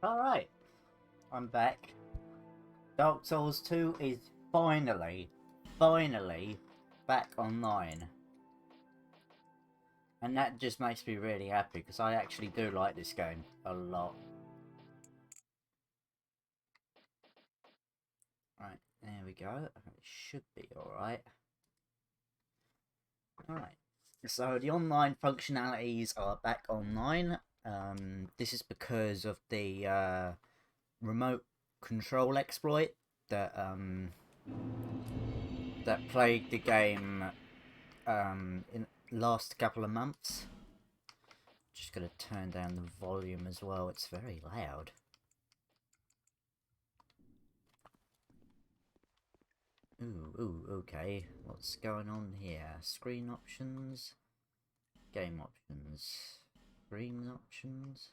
Alright, I'm back. Dark Souls 2 is finally back online. And that just makes me really happy because I actually do like this game a lot. Right, there we go. It should be alright. Alright, so the online functionalities are back online. This is because of the remote control exploit that that plagued the game in the last couple of months. Just gonna turn down the volume as well, it's very loud. Ooh, okay. What's going on here? Screen options, game options, screen options.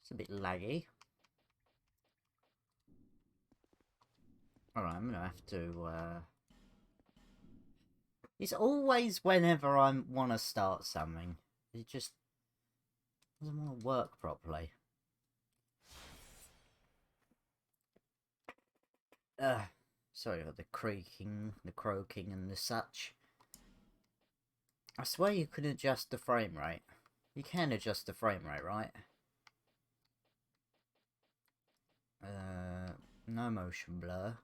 It's a bit laggy. Alright, I'm gonna have to it's always whenever I want to start something, it just doesn't want to work properly. Sorry about the creaking, the croaking and the such. I swear you can adjust the frame rate. You can adjust the frame rate, right? No motion blur.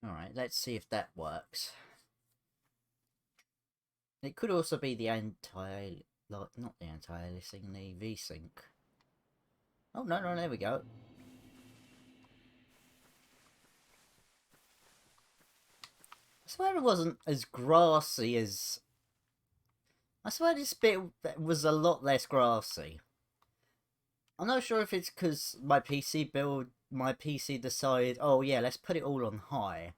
Alright, let's see if that works. It could also be the anti... not the anti-aliasing, the V-Sync. Oh, no, there we go. I swear it wasn't as grassy as... I swear this bit was a lot less grassy. I'm not sure if it's because my PC decided, oh yeah, let's put it all on high.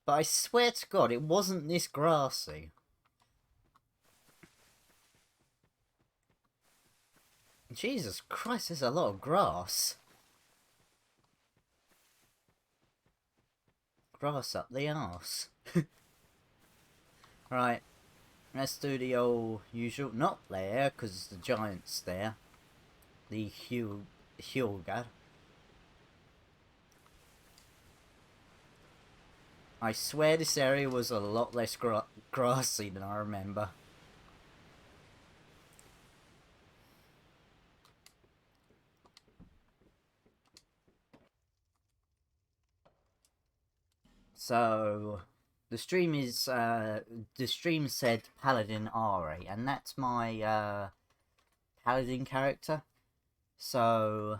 But I swear to God, it wasn't this grassy. Jesus Christ, there's a lot of grass. Grass up the arse. Right, let's do the old usual. Not there, because the giant's there. The Hyuga. I swear this area was a lot less grassy than I remember. So, the stream said Paladin Ari, and that's my Paladin character. So,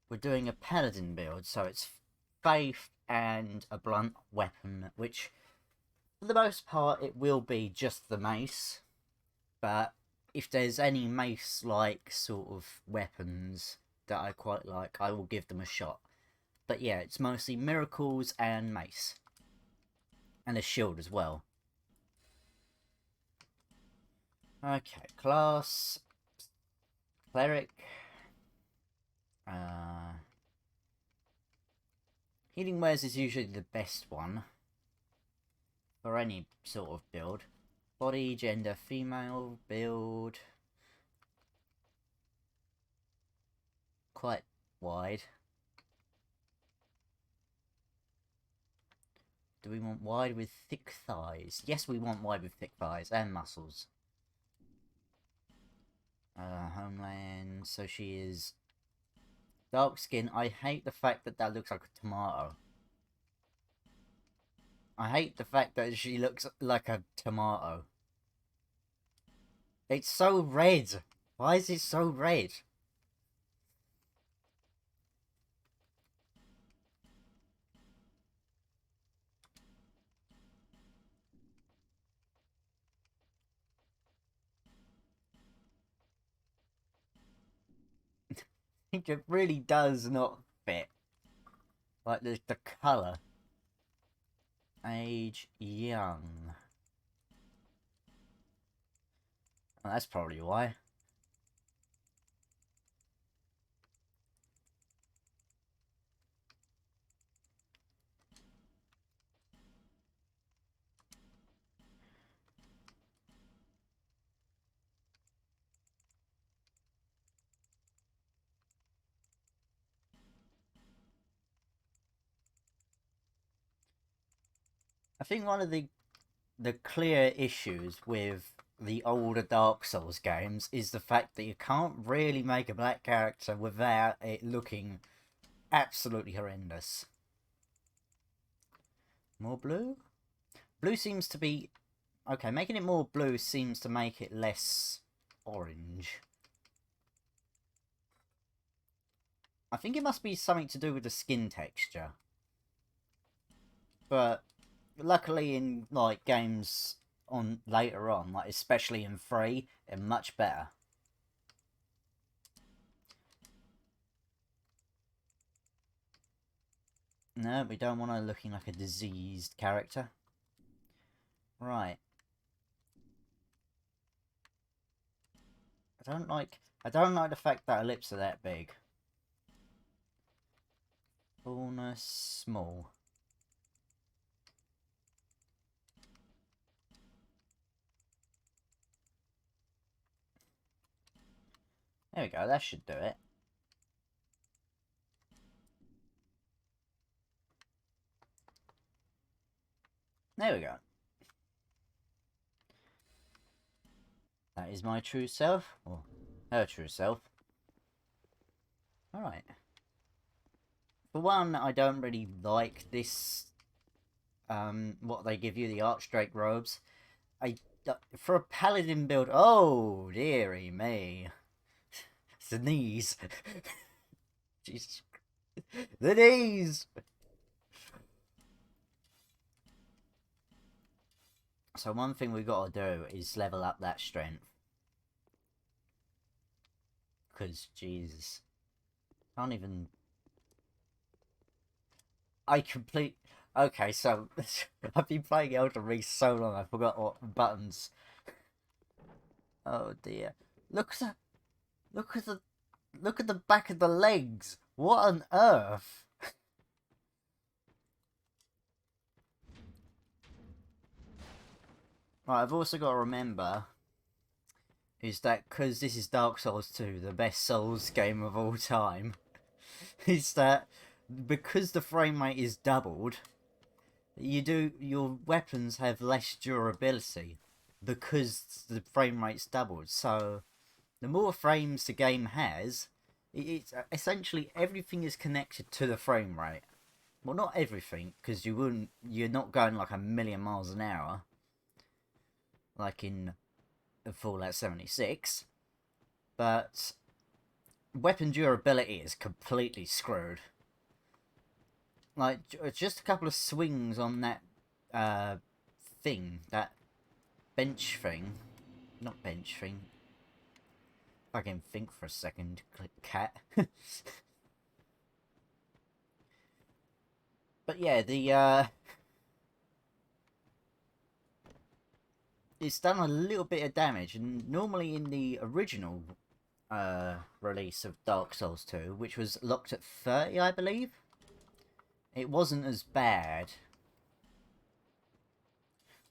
we're doing a Paladin build, so it's faith and a blunt weapon, which for the most part it will be just the mace, but if there's any mace-like sort of weapons that I quite like, I will give them a shot. But yeah, it's mostly miracles and mace. And a shield as well. Okay, class. Cleric. Healing wares is usually the best one for any sort of build. Body, gender, female, build. Quite wide. Do we want wide with thick thighs? Yes, we want wide with thick thighs and muscles. Homeland, so she is dark skin. I hate the fact that that looks like a tomato. I hate the fact that she looks like a tomato. It's so red. Why is it so red? It really does not fit. Like the colour. Age young. Well, that's probably why. I think one of the clear issues with the older Dark Souls games is the fact that you can't really make a black character without it looking absolutely horrendous. More blue? Blue seems to be... Okay, making it more blue seems to make it less orange. I think it must be something to do with the skin texture. But luckily in like games on later on, like especially in 3, they're much better. No, we don't want her looking like a diseased character. Right. I don't like the fact that her lips are that big. Fullness small. There we go, that should do it. There we go. That is my true self. Or her true self. Alright. For one, I don't really like this... what they give you, the Archdrake robes. For a Paladin build... Oh, dearie me. The knees. Jesus. The knees! So one thing we've got to do is level up that strength. Because, Jesus. I can't even... Okay, so... I've been playing Elden Ring so long, I forgot what buttons... Oh dear. Look at the back of the legs! What on earth? Right, I've also got to remember is that because this is Dark Souls 2, the best Souls game of all time, is that because the frame rate is doubled, your weapons have less durability because the frame rate's doubled. So the more frames the game has, it's essentially everything is connected to the frame rate. Well, not everything, because you're not going like a million miles an hour, like in Fallout 76, but weapon durability is completely screwed. Like, just a couple of swings on that thing, that bench thing, not bench thing, I can think for a second. Click cat. But yeah, it's done a little bit of damage, and normally in the original release of Dark Souls 2, which was locked at 30, I believe, it wasn't as bad.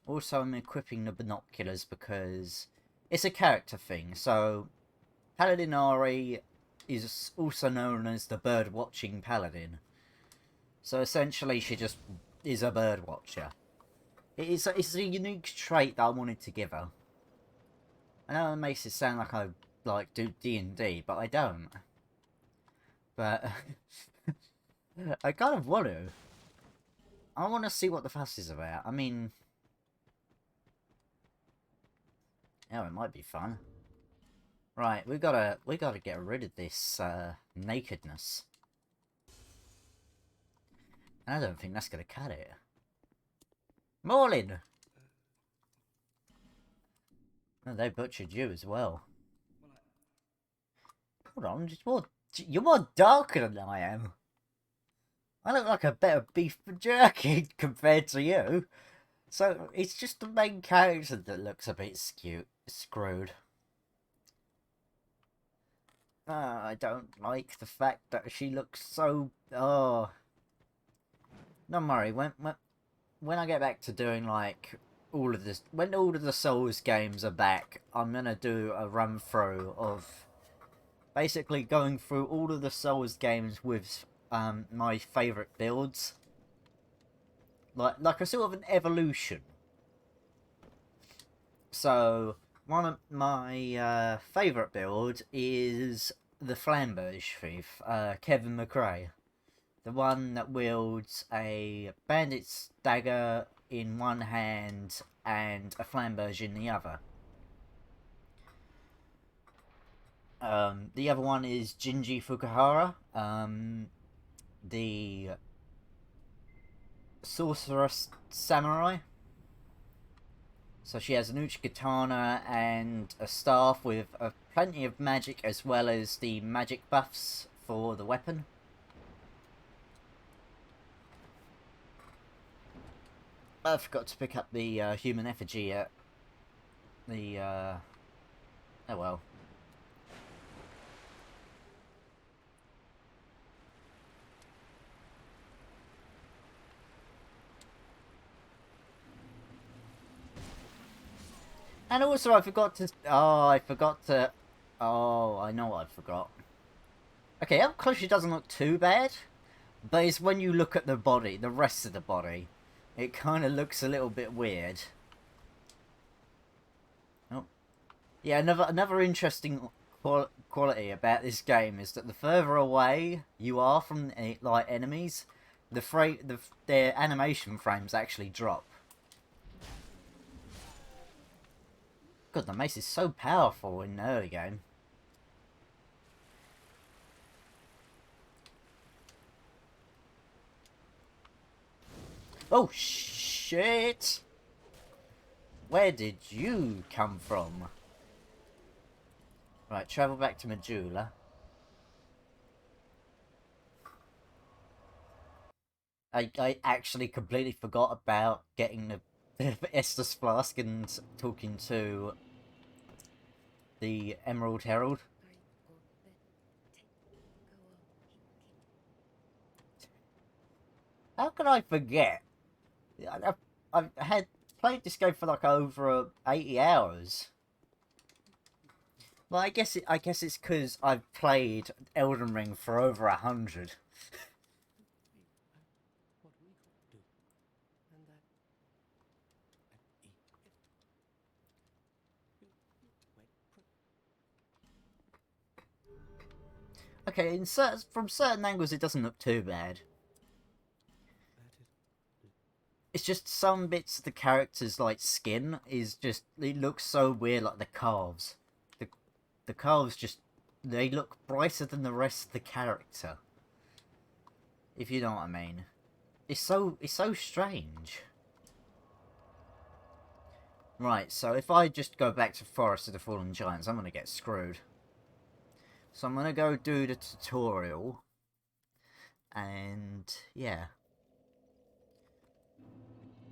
Also, I'm equipping the binoculars because it's a character thing. So, Paladin Ari is also known as the bird-watching paladin. So essentially, she just is a bird watcher. It's a unique trait that I wanted to give her. I know it makes it sound like I do D&D, but I don't. But I kind of want to. I want to see what the fuss is about. I mean, yeah, it might be fun. Right, we gotta get rid of this nakedness. And I don't think that's gonna cut it. Morlin! Oh, they butchered you as well. Hold on, you're more darker than I am. I look like a better beef jerky compared to you. So, it's just the main character that looks a bit screwed. I don't like the fact that she looks so... Oh. Don't worry, when I get back to doing, like, all of this... When all of the Souls games are back, I'm gonna do a run-through of... Basically going through all of the Souls games with my favourite builds. Like a sort of an evolution. So, one of my favourite build is the Flamberge Thief, Kevin McRae. The one that wields a bandit's dagger in one hand and a flamberge in the other. The other one is Jinji Fukuhara, the sorceress samurai. So she has an Uchi-katana and a staff with plenty of magic, as well as the magic buffs for the weapon. I forgot to pick up the human effigy at the... Oh well. And also I forgot to... Oh, I know what I forgot. Okay, up close she doesn't look too bad. But it's when you look at the body, the rest of the body, it kind of looks a little bit weird. Oh. Yeah, another interesting quality about this game is that the further away you are from like enemies, their animation frames actually drop. God, the mace is so powerful in the early game. Oh, shit! Where did you come from? Right, travel back to Majula. I actually completely forgot about getting the Estus Flask and talking to the Emerald Herald. How can I forget? I've had played this game for like over 80 hours. Well, I guess it's because I've played Elden Ring for over 100. Okay, from certain angles it doesn't look too bad. It's just some bits of the character's like skin is just, it looks so weird, like the calves. The calves just, they look brighter than the rest of the character. If you know what I mean. It's so strange. Right, so if I just go back to Forest of the Fallen Giants, I'm gonna get screwed. So I'm gonna go do the tutorial. And yeah.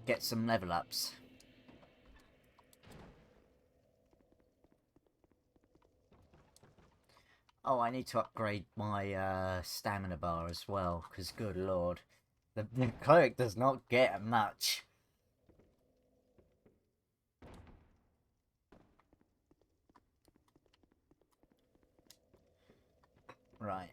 Get some level ups. Oh, I need to upgrade my stamina bar as well, because good lord. The cleric does not get much. Right.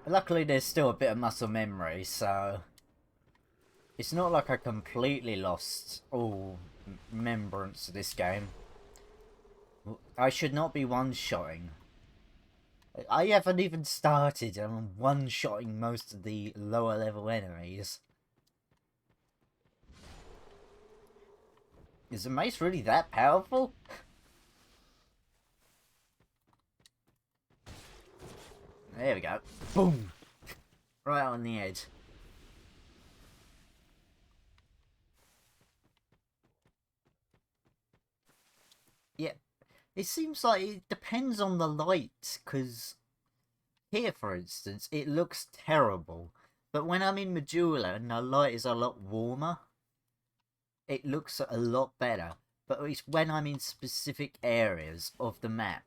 Luckily there's still a bit of muscle memory, so... It's not like I completely lost all remembrance of this game. I should not be one-shotting. I haven't even started and I'm one-shotting most of the lower level enemies. Is the mace really that powerful? There we go. Boom! Right on the edge. Yeah, it seems like it depends on the light, because here, for instance, it looks terrible. But when I'm in Majula and the light is a lot warmer, it looks a lot better. But it's when I'm in specific areas of the map.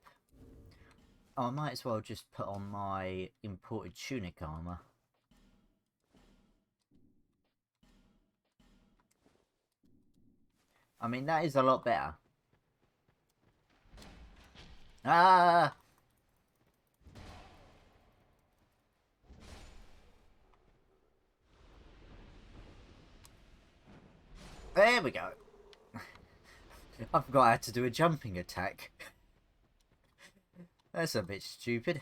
Oh, I might as well just put on my imported tunic armor. I mean, that is a lot better. Ah! There we go. I forgot I had to do a jumping attack. That's a bit stupid.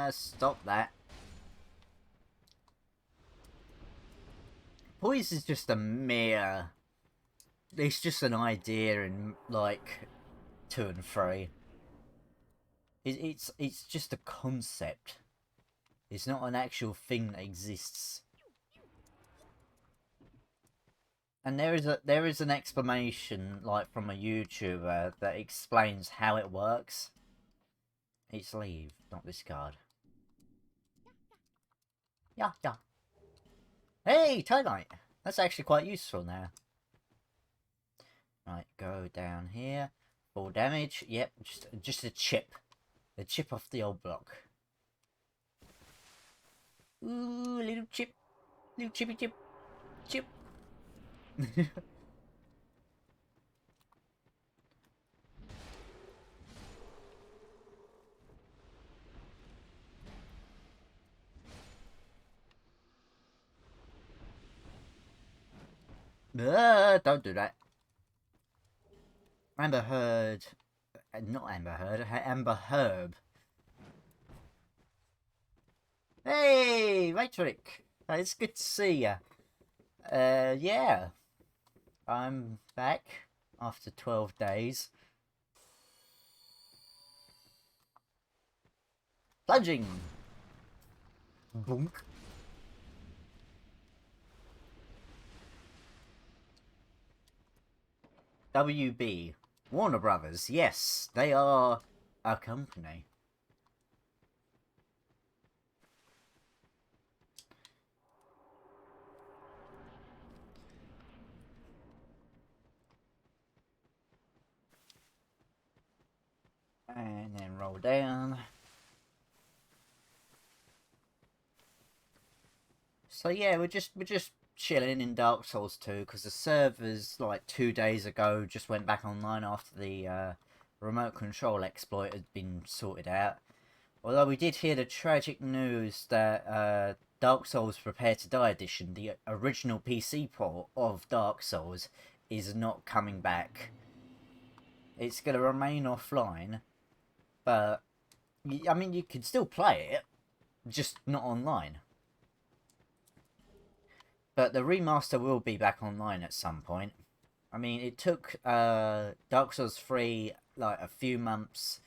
Stop that. Poise is just a mere... It's just an idea in, like, 2 and 3. It's just a concept. It's not an actual thing that exists. And there is an explanation, like, from a YouTuber that explains how it works. It's leave, not discard. Yeah, yeah. Hey, Titanite! That's actually quite useful now. Right, go down here. Full damage. Yep, just a chip. A chip off the old block. Ooh, little chip. Little chippy chip. Chip. Don't do that. Amber Heard. Not Amber Heard. Amber Herb. Hey, Raytrick. It's good to see ya. Yeah. I'm back after 12 days. Plunging. Boink. WB. Warner Brothers. Yes, they are a company. And then roll down. So yeah, we're just chilling in Dark Souls 2 because the servers like 2 days ago just went back online after the remote control exploit had been sorted out. Although we did hear the tragic news that Dark Souls Prepare to Die Edition, the original PC port of Dark Souls, is not coming back. It's going to remain offline, but I mean you can still play it, just not online. But the remaster will be back online at some point. I mean, it took Dark Souls 3 like a few months.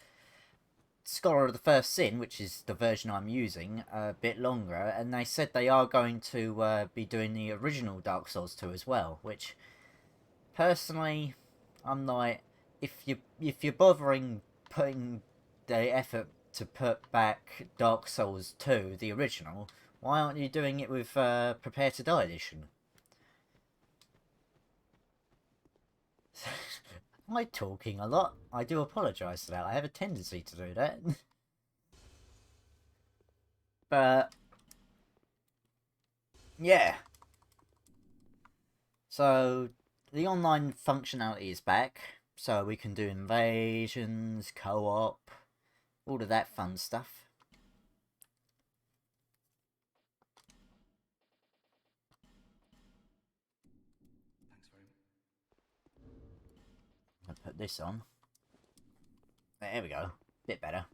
Scholar of the First Sin, which is the version I'm using, a bit longer, and they said they are going to be doing the original Dark Souls 2 as well, which personally, I'm like, if you're bothering putting the effort to put back Dark Souls 2, the original, why aren't you doing it with Prepare to Die edition? Am I talking a lot? I do apologise for that. I have a tendency to do that. But yeah. So the online functionality is back. So we can do invasions, co-op, all of that fun stuff. Thanks very much. I'll put this on. There we go. Bit better.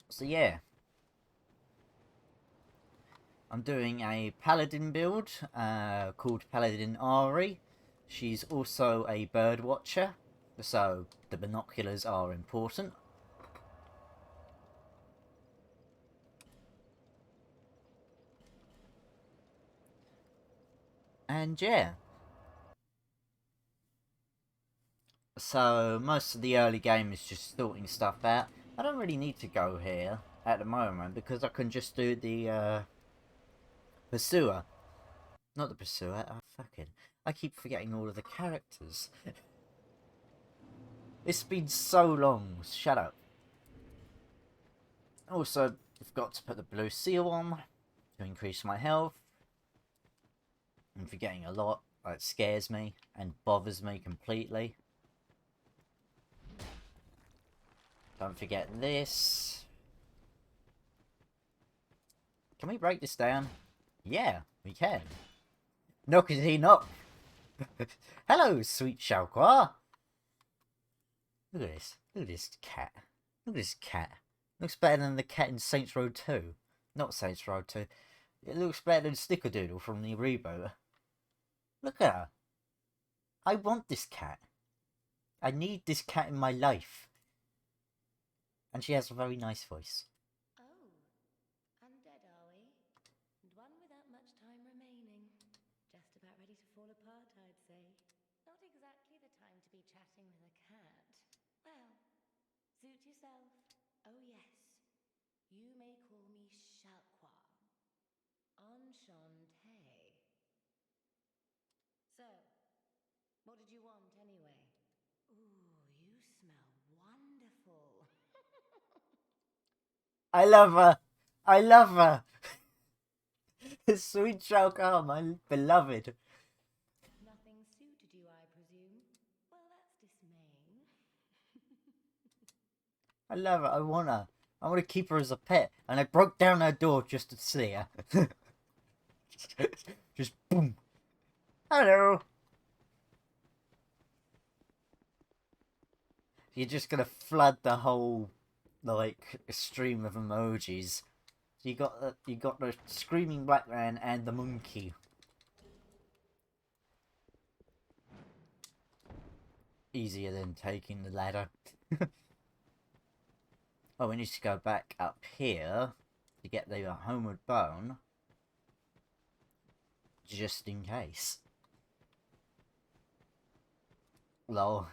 So yeah. I'm doing a Paladin build called Paladin Ari. She's also a bird watcher, so the binoculars are important. And yeah. So most of the early game is just sorting stuff out. I don't really need to go here at the moment because I can just do the Pursuer. Not the Pursuer, I keep forgetting all of the characters. It's been so long, shut up. Also, I've got to put the blue seal on to increase my health. I'm forgetting a lot, it scares me and bothers me completely. Don't forget this. Can we break this down? Yeah, we can. Knockety knock. Hello, sweet Xiaoqua. Look at this. Look at this cat. Look at this cat. Looks better than the cat in Saints Row 2. Not Saints Row 2. It looks better than Snickerdoodle from the reboot. Look at her. I want this cat. I need this cat in my life. And she has a very nice voice. Oh, undead are we? And one without much time remaining. Just about ready to fall apart, I'd say. Not exactly the time to be chatting with a cat. Well, suit yourself. Oh yes, you may call me Xiaoqua. Enchantée. So, what did you want anyway? Ooh, you smell wonderful. I love her. I love her. Sweet Xiaoqua, my beloved. Nothing suited you, I presume? Well, that's dismaying. I love her. I want her. I want to keep her as a pet. And I broke down her door just to see her. Just boom. Hello. You're just gonna flood the whole like stream of emojis. You got the screaming black man and the monkey. Easier than taking the ladder. Oh, we need to go back up here to get the homeward bone. Just in case. Lol.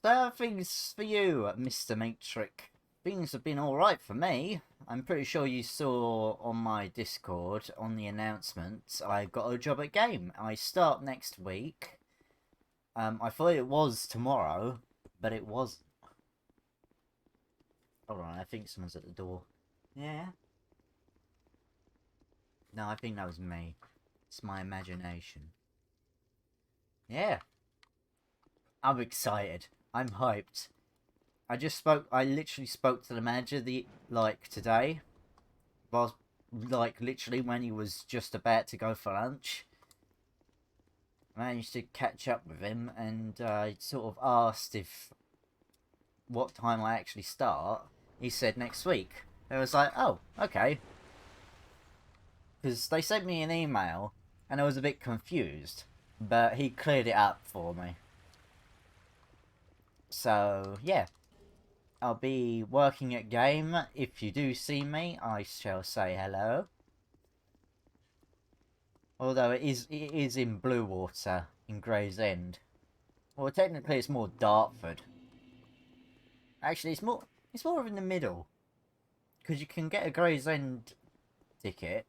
So, things for you, Mr. Matrix. Things have been alright for me. I'm pretty sure you saw on my Discord, on the announcement, I got a job at game. I start next week. I thought it was tomorrow, but it wasn't. Hold on, I think someone's at the door. Yeah? No, I think that was me. It's my imagination. Yeah. I'm excited. I'm hyped. I literally spoke to the manager today. Whilst, literally when he was just about to go for lunch. I managed to catch up with him and sort of asked what time I actually start. He said next week. I was like, oh, okay. Because they sent me an email, and I was a bit confused. But he cleared it up for me. So, yeah. I'll be working at game. If you do see me, I shall say hello. Although it is in Bluewater, in Gray's End. Well, technically it's more Dartford. Actually, it's more in the middle. Because you can get a Gray's End ticket.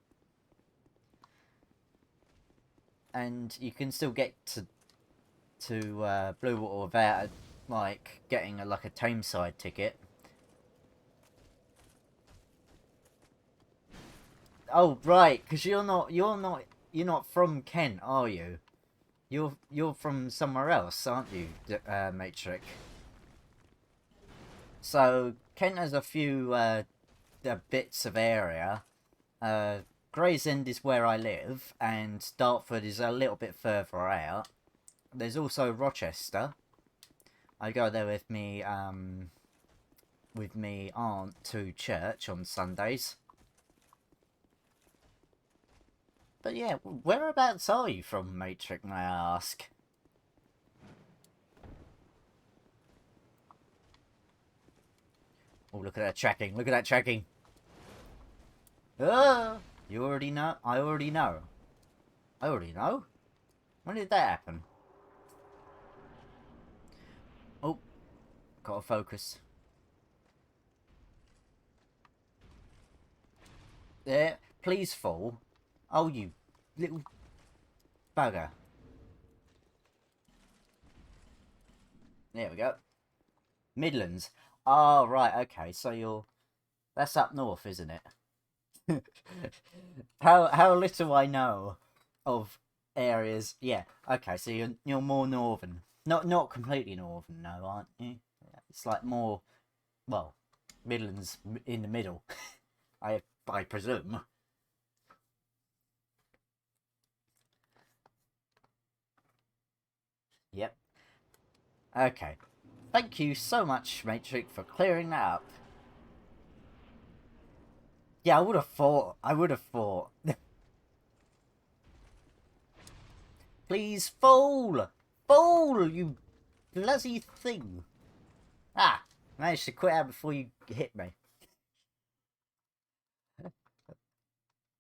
And you can still get to Bluewater without, like, getting like a Tameside ticket. Oh, right, because you're not from Kent, are you? You're from somewhere else, aren't you, Matrix? So Kent has a few bits of area. Gray's End is where I live, and Dartford is a little bit further out. There's also Rochester. I go there with me aunt to church on Sundays. But yeah, whereabouts are you from, Matrix, may I ask? Oh, look at that tracking, look at that tracking! Oh, you already know? I already know. I already know? When did that happen? Oh, gotta focus. There, please fall. Oh, you little bugger. There we go. Midlands. Oh, right, okay, so you're... That's up north, isn't it? How little I know of areas. Yeah, okay, so you're more northern. Not completely northern, no, aren't you? It's like more, well, Midlands in the middle. I presume. Yep. Okay. Thank you so much, Matrix, for clearing that up. Yeah, I would have thought. I would have thought. Please fall! Fall, you bloody thing! Ah! Managed to quit out before you hit me.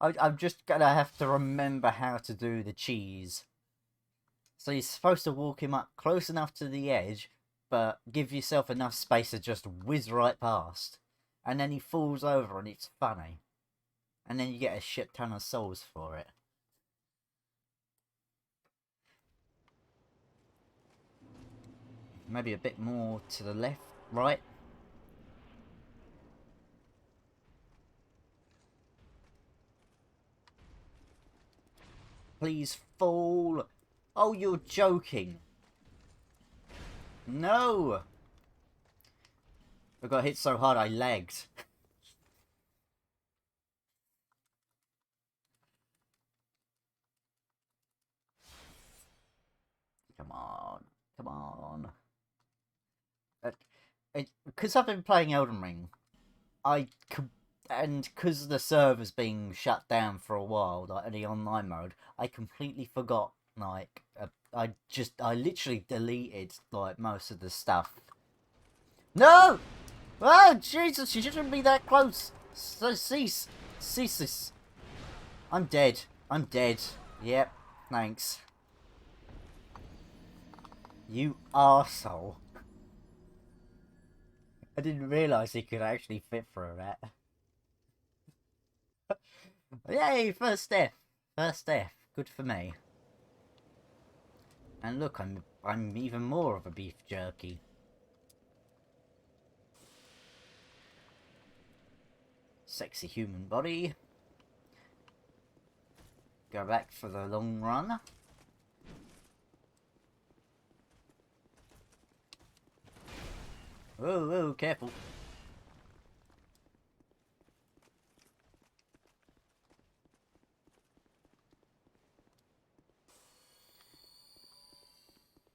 I'm just gonna have to remember how to do the cheese. So you're supposed to walk him up close enough to the edge, but give yourself enough space to just whiz right past. And then he falls over and it's funny. And then you get a shit ton of souls for it. Maybe a bit more to the left, right? Please fall. Oh, you're joking. No! I got hit so hard I lagged. Come on. Come on. Because I've been playing Elden Ring, and because the server's been shut down for a while, like in the online mode, I completely forgot, like, I literally deleted, like, most of the stuff. No! Oh, Jesus, you shouldn't be that close! So cease! Cease this! I'm dead. I'm dead. Yep, thanks. You arsehole. I didn't realise he could actually fit through that. Yay, first death. First death. Good for me. And look, I'm even more of a beef jerky. Sexy human body. Go back for the long run. Whoa, whoa, careful.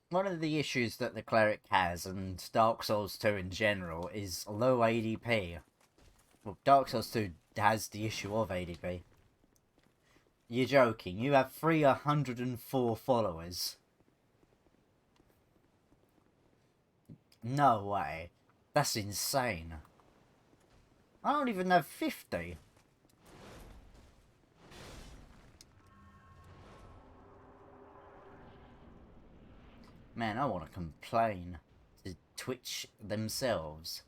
One of the issues that the cleric has, and Dark Souls 2 in general, is low ADP. Well, Dark Souls 2 has the issue of ADP. You're joking. You have 304 followers. No way. That's insane. I don't even have 50. Man, I want to complain to Twitch themselves.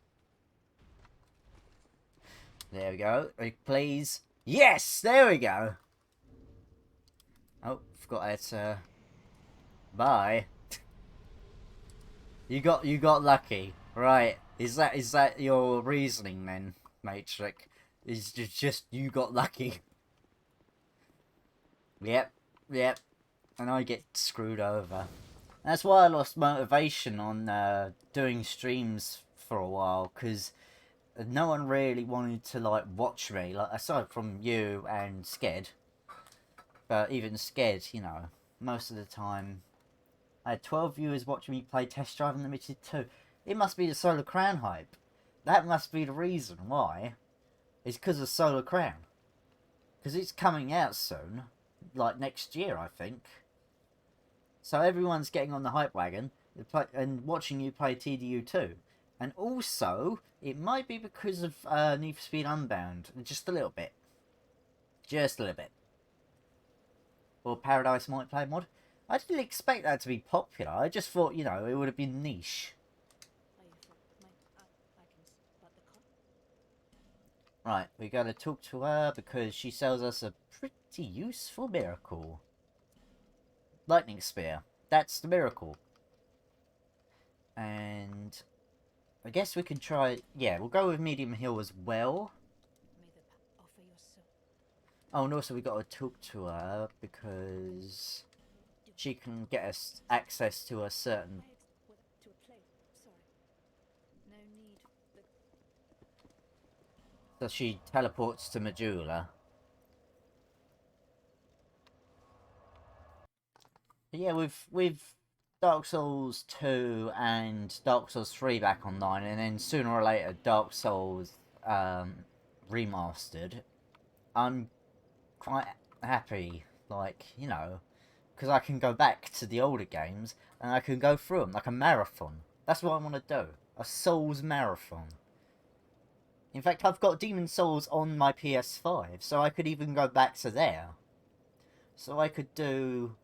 There we go. Please. Yes! There we go. Oh, forgot that. Bye. You got lucky. Right. Is that your reasoning then, Matrix? Is just you got lucky. Yep. And I get screwed over. That's why I lost motivation on doing streams for a while, because no one really wanted to like watch me, like aside from you and Sked. But even Sked, you know, most of the time I had 12 viewers watching me play Test Drive Unlimited 2. It must be the Solar Crown hype. That must be the reason why. It's because of Solar Crown. Because it's coming out soon. Like next year, I think. So everyone's getting on the hype wagon and watching you play TDU2. And also, it might be because of Need for Speed Unbound. Just a little bit. Just a little bit. Or Paradise Multiplayer mod. I didn't expect that to be popular. I just thought, you know, it would have been niche. Right, we gotta talk to her because she sells us a pretty useful miracle. Lightning Spear. That's the miracle. And I guess we can try... Yeah, we'll go with Medium Hill as well. Oh, and also we gotta talk to her because she can get us access to a certain... So she teleports to Majula. But yeah, with Dark Souls 2 and Dark Souls 3 back online, and then sooner or later Dark Souls remastered, I'm quite happy, like, you know, because I can go back to the older games and I can go through them like a marathon. That's what I want to do. A Souls marathon. In fact, I've got Demon Souls on my PS5, so I could even go back to there. So I could do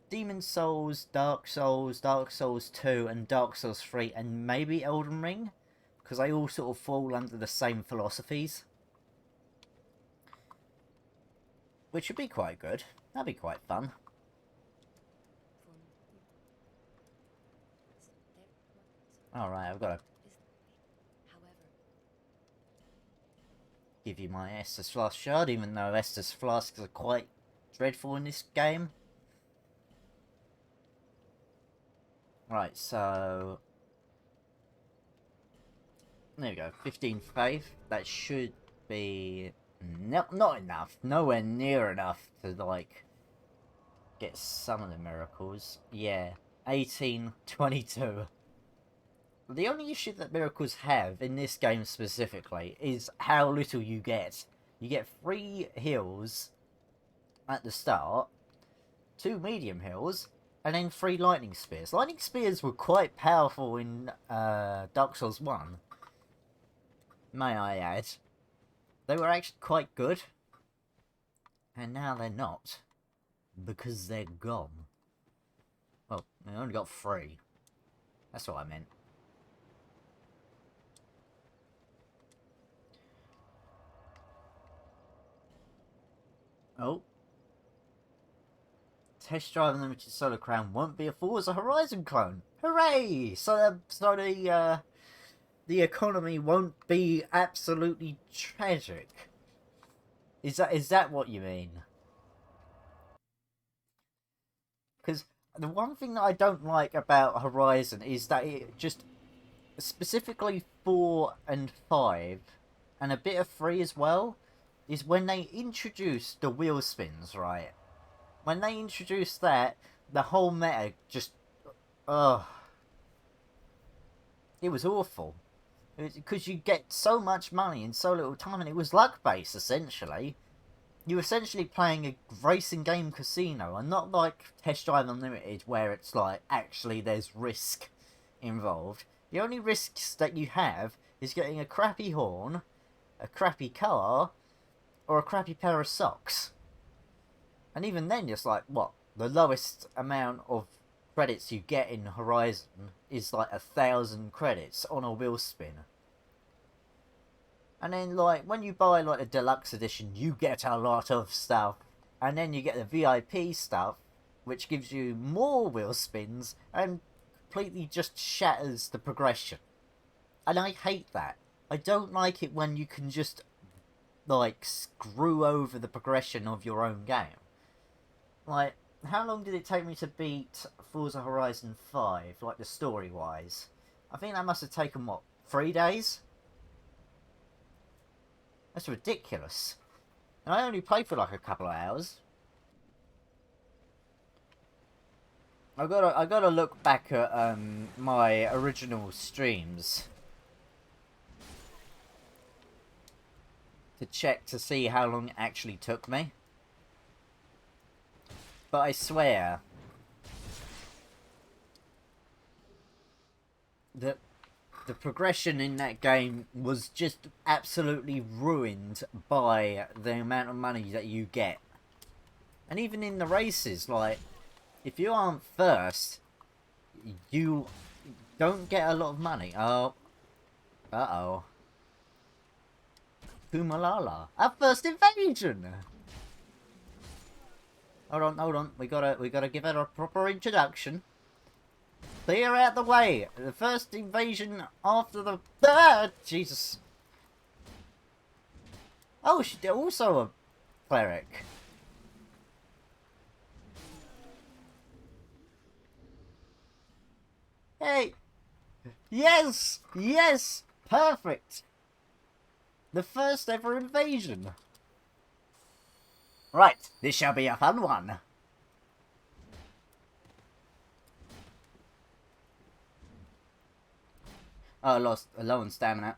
Demon Souls, Dark Souls 2, and Dark Souls 3, and maybe Elden Ring, because they all sort of fall under the same philosophies. Which would be quite good. That'd be quite fun. Alright, I've got to give you my Estus Flask shard, even though Estus Flasks are quite dreadful in this game. Right, so... There we go, 15 faith. That should be... not enough. Nowhere near enough to, like, get some of the miracles. Yeah, 18, 22. The only issue that miracles have, in this game specifically, is how little you get. You get 3 heals at the start, 2 medium heals, and then 3 lightning spears. Lightning spears were quite powerful in Dark Souls 1, may I add. They were actually quite good, and now they're not, because they're gone. Well, they only got 3. That's what I meant. Oh. Test Drive Unlimited Solar Crown won't be a Forza Horizon clone. Hooray! So the economy won't be absolutely tragic. Is that what you mean? Because the one thing that I don't like about Horizon is that it just... Specifically 4 and 5, and a bit of 3 as well, is when they introduce the wheel spins, right? When they introduce that, the whole meta just... Ugh. It was awful. Because you get so much money in so little time, and it was luck-based, essentially. you're essentially playing a racing game casino, and not like Test Drive Unlimited, where it's like actually there's risk involved. The only risks that you have is getting a crappy horn, a crappy car, or a crappy pair of socks. And even then, it's like, what? The lowest amount of credits you get in Horizon is like 1,000 credits on a wheel spin. And then, like, when you buy, like, a deluxe edition, you get a lot of stuff. And then you get the VIP stuff, which gives you more wheel spins and completely just shatters the progression. And I hate that. I don't like it when you can just, like, screw over the progression of your own game. Like, how long did it take me to beat Forza Horizon 5, like, the story-wise? I think that must have taken, what, 3 days? That's ridiculous. And I only played for like a couple of hours. I gotta look back at my original streams to check to see how long it actually took me. But I swear that the progression in that game was just absolutely ruined by the amount of money that you get. And even in the races, like, if you aren't first, you don't get a lot of money. Oh. Uh-oh. Pumalala. Our first invasion! Hold on. We gotta give it a proper introduction. Clear out the way! The first invasion after the... Ah! Jesus. Oh, she's also a cleric. Hey! Yes! Yes! Perfect! The first ever invasion. Right, this shall be a fun one. Oh, I lost low on stamina.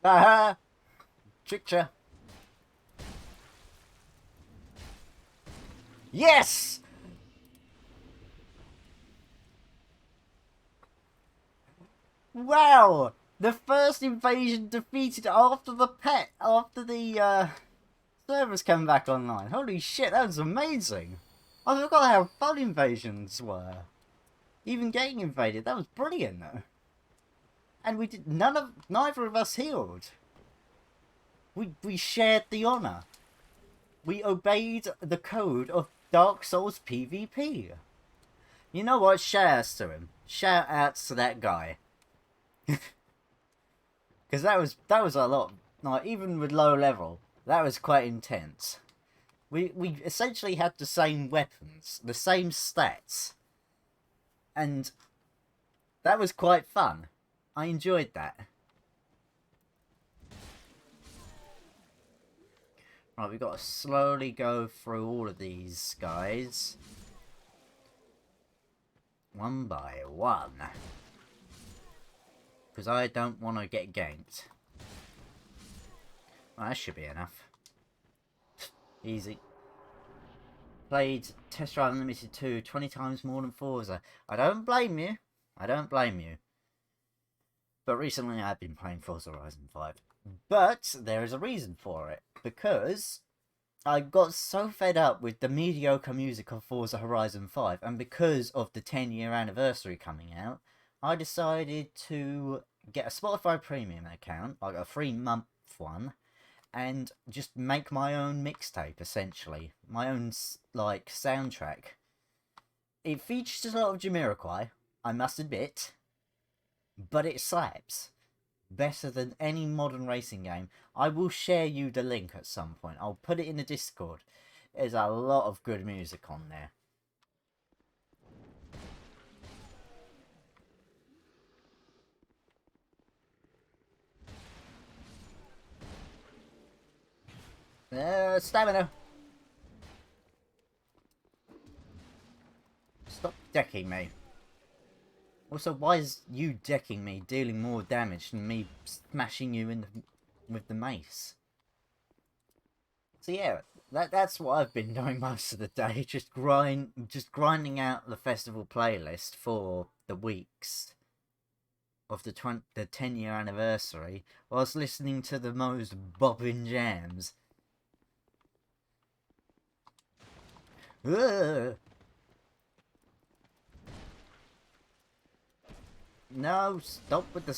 Aha! Tricked ya. Yes! Wow! The first invasion defeated after the servers came back online. Holy shit, that was amazing! I forgot how fun invasions were. Even getting invaded, that was brilliant though. And we did neither of us healed. We shared the honor. We obeyed the code of Dark Souls PvP. You know what? Shout outs to him. Shout outs to that guy. Because that was a lot. Like, even with low level, that was quite intense. We essentially had the same weapons, the same stats, and that was quite fun. I enjoyed that. Right, we've got to slowly go through all of these guys. One by one. Because I don't want to get ganked. Well, that should be enough. Easy. Played Test Drive Unlimited 2 20 times more than Forza. I don't blame you. I don't blame you. But recently I've been playing Forza Horizon 5. But there is a reason for it. Because I got so fed up with the mediocre music of Forza Horizon 5. And because of the 10-year anniversary coming out, I decided to get a Spotify Premium account. Like a 3-month one. And just make my own mixtape, essentially. My own, like, soundtrack. It features a lot of Jamiroquai, I must admit. But it slaps. better than any modern racing game. I will share you the link at some point. I'll put it in the Discord. There's a lot of good music on there. Stamina. Stop decking me. Also, why is you decking me dealing more damage than me smashing you in with the mace? So yeah, that's what I've been doing most of the day. Just grinding out the festival playlist for the weeks of the 10-year anniversary, whilst listening to the most bobbing jams. Ugh. No, stop with the...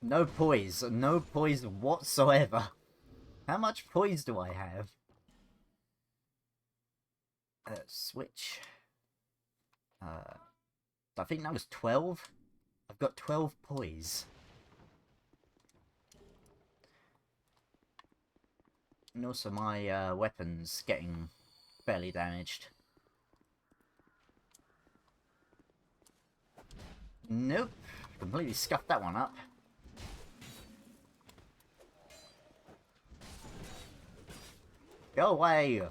No poise. No poise whatsoever. How much poise do I have? Switch. I think that was 12. I've got 12 poise. And also my weapon's getting fairly damaged. Nope. Completely scuffed that one up. Go away!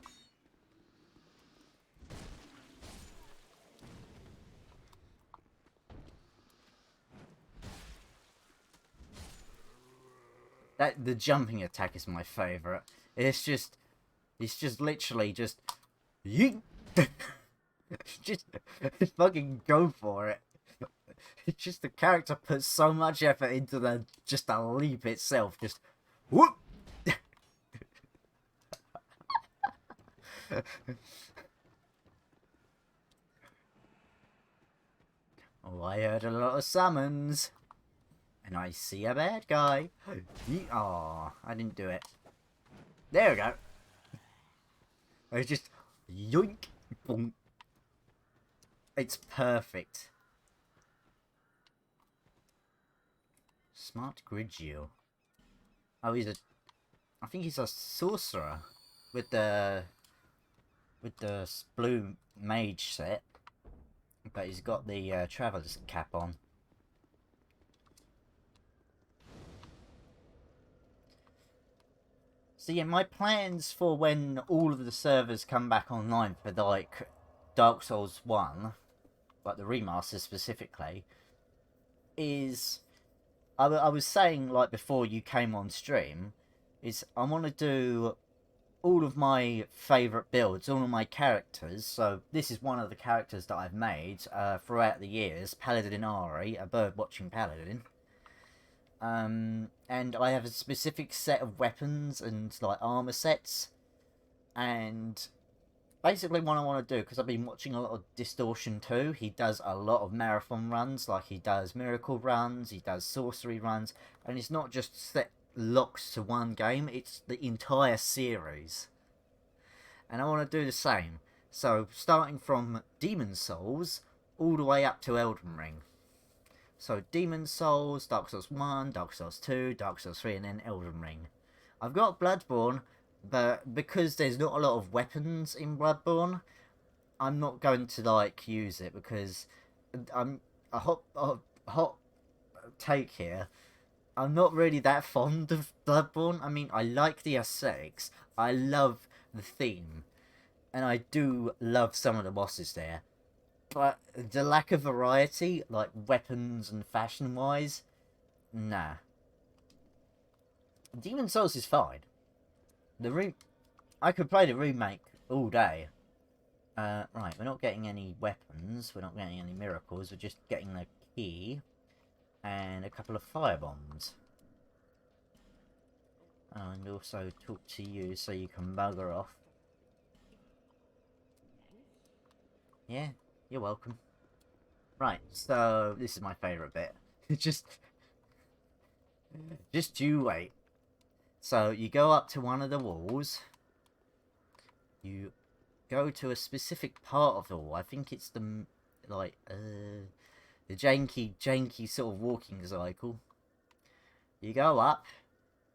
The jumping attack is my favourite. It's just literally just... Yeet! Just fucking go for it. It's just the character puts so much effort into the leap itself. Just whoop. Oh, I heard a lot of summons, and I see a bad guy. Aw, I didn't do it. There we go. I just yoink, boom. It's perfect. Smart Grigio. Oh, I think he's a sorcerer with the blue mage set, but he's got the traveler's cap on. So yeah, my plans for when all of the servers come back online for like Dark Souls 1, like the remaster specifically, is I was saying, like, before you came on stream, is I want to do all of my favourite builds, all of my characters. So this is one of the characters that I've made throughout the years, Paladin Ari, a bird-watching paladin. And I have a specific set of weapons and, like, armour sets. And basically what I want to do, because I've been watching a lot of Distortion too, he does a lot of marathon runs, like he does miracle runs, he does sorcery runs, and it's not just set locks to one game, it's the entire series. And I want to do the same. So, starting from Demon Souls, all the way up to Elden Ring. So, Demon Souls, Dark Souls 1, Dark Souls 2, Dark Souls 3, and then Elden Ring. I've got Bloodborne, but because there's not a lot of weapons in Bloodborne, I'm not going to, like, use it, because I'm a hot take here. I'm not really that fond of Bloodborne. I mean, I like the aesthetics, I love the theme, and I do love some of the bosses there. But the lack of variety, like weapons and fashion-wise, nah. Demon Souls is fine. I could play the remake all day. Right, we're not getting any weapons, we're not getting any miracles, we're just getting the key and a couple of fire bombs. And also talk to you so you can bugger off. Yeah, you're welcome. Right, so this is my favourite bit. just you wait. So you go up to one of the walls. You go to a specific part of the wall. I think it's the like the janky sort of walking cycle. You go up,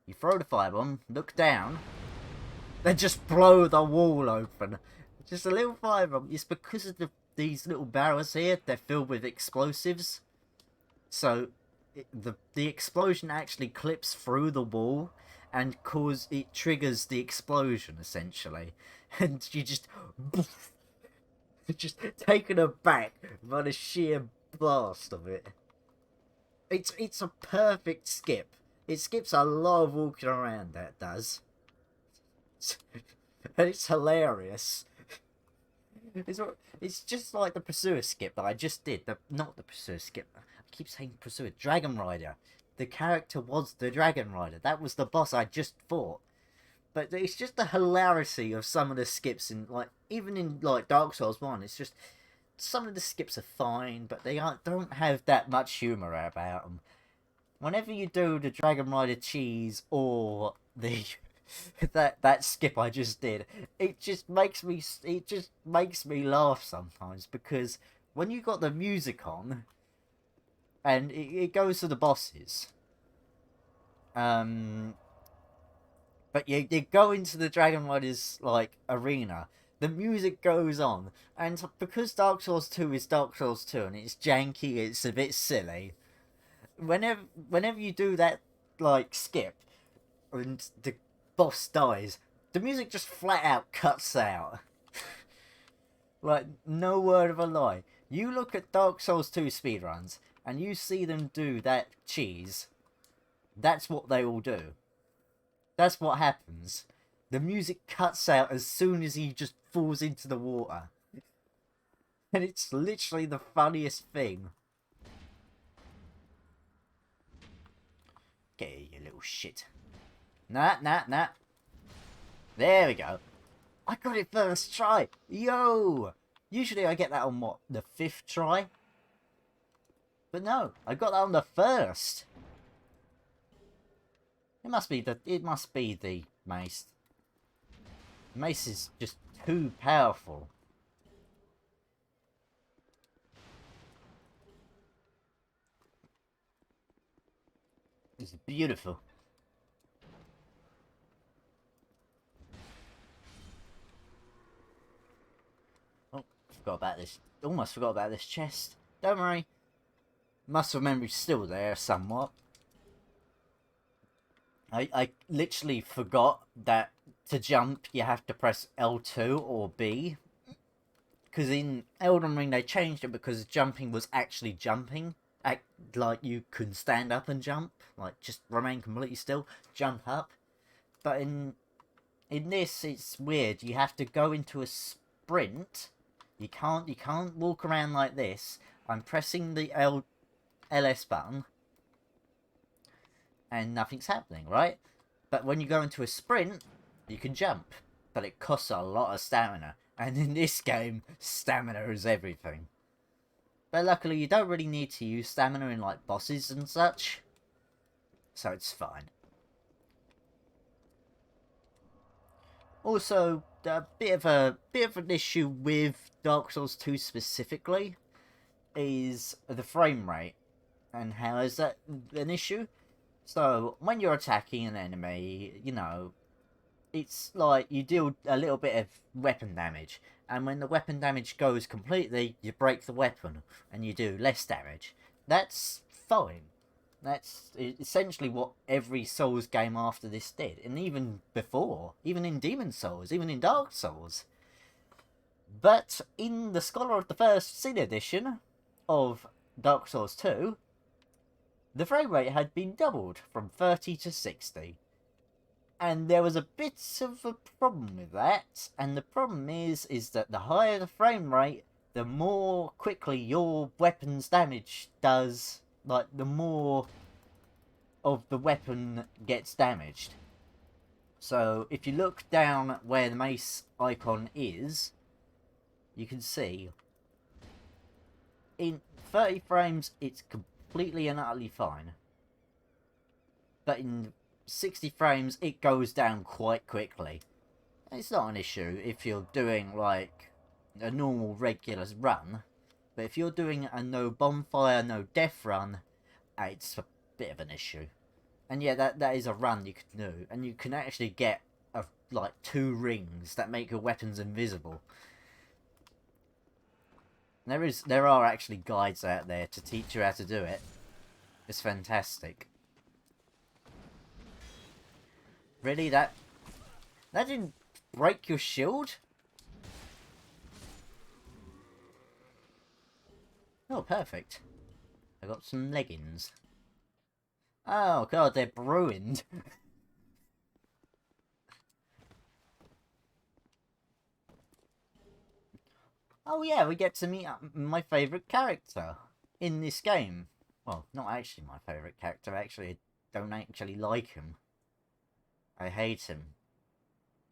you throw the firebomb, look down, then just blow the wall open. Just a little firebomb. It's because of these little barrels here. They're filled with explosives, so the explosion actually clips through the wall and it triggers the explosion essentially, and you just taken aback by the sheer blast of it. It's a perfect skip. It skips a lot of walking around, that does. And it's hilarious. It's just like the Pursuer skip that I just did. Not the Pursuer skip. I keep saying Pursuer. Dragon Rider. The character was the Dragon Rider. That was the boss I just fought. But it's just the hilarity of some of the skips in, like, even in like Dark Souls 1. It's just some of the skips are fine, but they don't have that much humour about them. Whenever you do the Dragon Rider cheese or the that skip I just did, it just makes me laugh sometimes, because when you got the music on and it goes to the bosses, but you go into the Dragon Rider's like arena, the music goes on, and because Dark Souls 2 is Dark Souls 2 and it's janky, it's a bit silly. Whenever you do that like skip and the boss dies, the music just flat out cuts out. Like, no word of a lie. You look at Dark Souls 2 speedruns and you see them do that cheese. That's what they all do. That's what happens. The music cuts out as soon as he just falls into the water. And it's literally the funniest thing. Get here, you little shit. Nah. There we go. I got it first try. Yo! Usually I get that on, what, the 5th try? But no, I got that on the 1st. It must be the mace. Mace is just too powerful. It's beautiful. Oh, forgot about this. Almost forgot about this chest. Don't worry. Muscle memory's still there somewhat. I literally forgot that to jump you have to press L2 or B. Because in Elden Ring they changed it because jumping was actually jumping. Like you can stand up and jump. Like just remain completely still. Jump up. But in this it's weird. You have to go into a sprint. You can't walk around like this. I'm pressing the LS button. And nothing's happening, right? But when you go into a sprint, you can jump. But it costs a lot of stamina. And in this game, stamina is everything. But luckily, you don't really need to use stamina in, like, bosses and such. So it's fine. Also, a bit of an issue with Dark Souls 2 specifically is the frame rate. And how is that an issue? So, when you're attacking an enemy, you know, it's like you deal a little bit of weapon damage. And when the weapon damage goes completely, you break the weapon and you do less damage. That's fine. That's essentially what every Souls game after this did. And even before, even in Demon Souls, even in Dark Souls. But in the Scholar of the First Sin edition of Dark Souls 2, the frame rate had been doubled from 30 to 60. And there was a bit of a problem with that. And the problem is that the higher the frame rate, the more quickly your weapon's damage does. Like, the more of the weapon gets damaged. So, if you look down where the mace icon is, you can see in 30 frames it's completely and utterly fine. But in 60 frames it goes down quite quickly. It's not an issue if you're doing like a normal regular run, But if you're doing a no bonfire, no death run, it's a bit of an issue. And yeah, that is a run you can do, and you can actually get like 2 rings that make your weapons invisible. There are actually guides out there to teach you how to do it. It's fantastic. Really, that didn't break your shield? Oh, perfect. I got some leggings. Oh god, they're ruined. Oh yeah, we get to meet my favourite character in this game. Well, not actually my favourite character, actually, I don't actually like him. I hate him.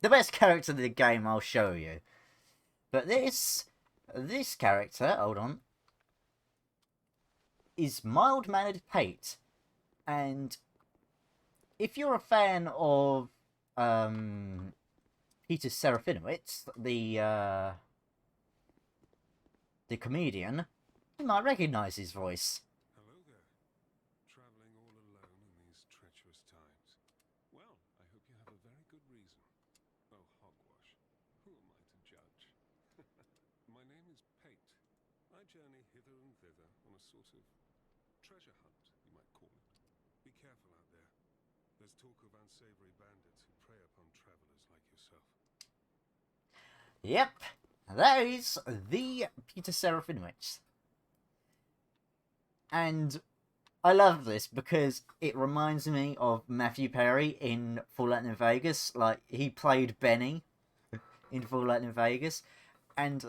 The best character in the game, I'll show you. But this character, hold on, is mild-mannered Pate. And if you're a fan of Peter Serafinowicz, the comedian, you might recognise his voice. Hello there. Travelling all alone in these treacherous times. Well, I hope you have a very good reason. Oh, hogwash. Who am I to judge? My name is Pate. I journey hither and thither on a sort of treasure hunt, you might call it. Be careful out there. There's talk of unsavory bandits who prey upon travellers like yourself. Yep, that is the Peter Serafinowicz. And I love this because it reminds me of Matthew Perry in Fallout New Vegas. Like, he played Benny in Fallout New Vegas. And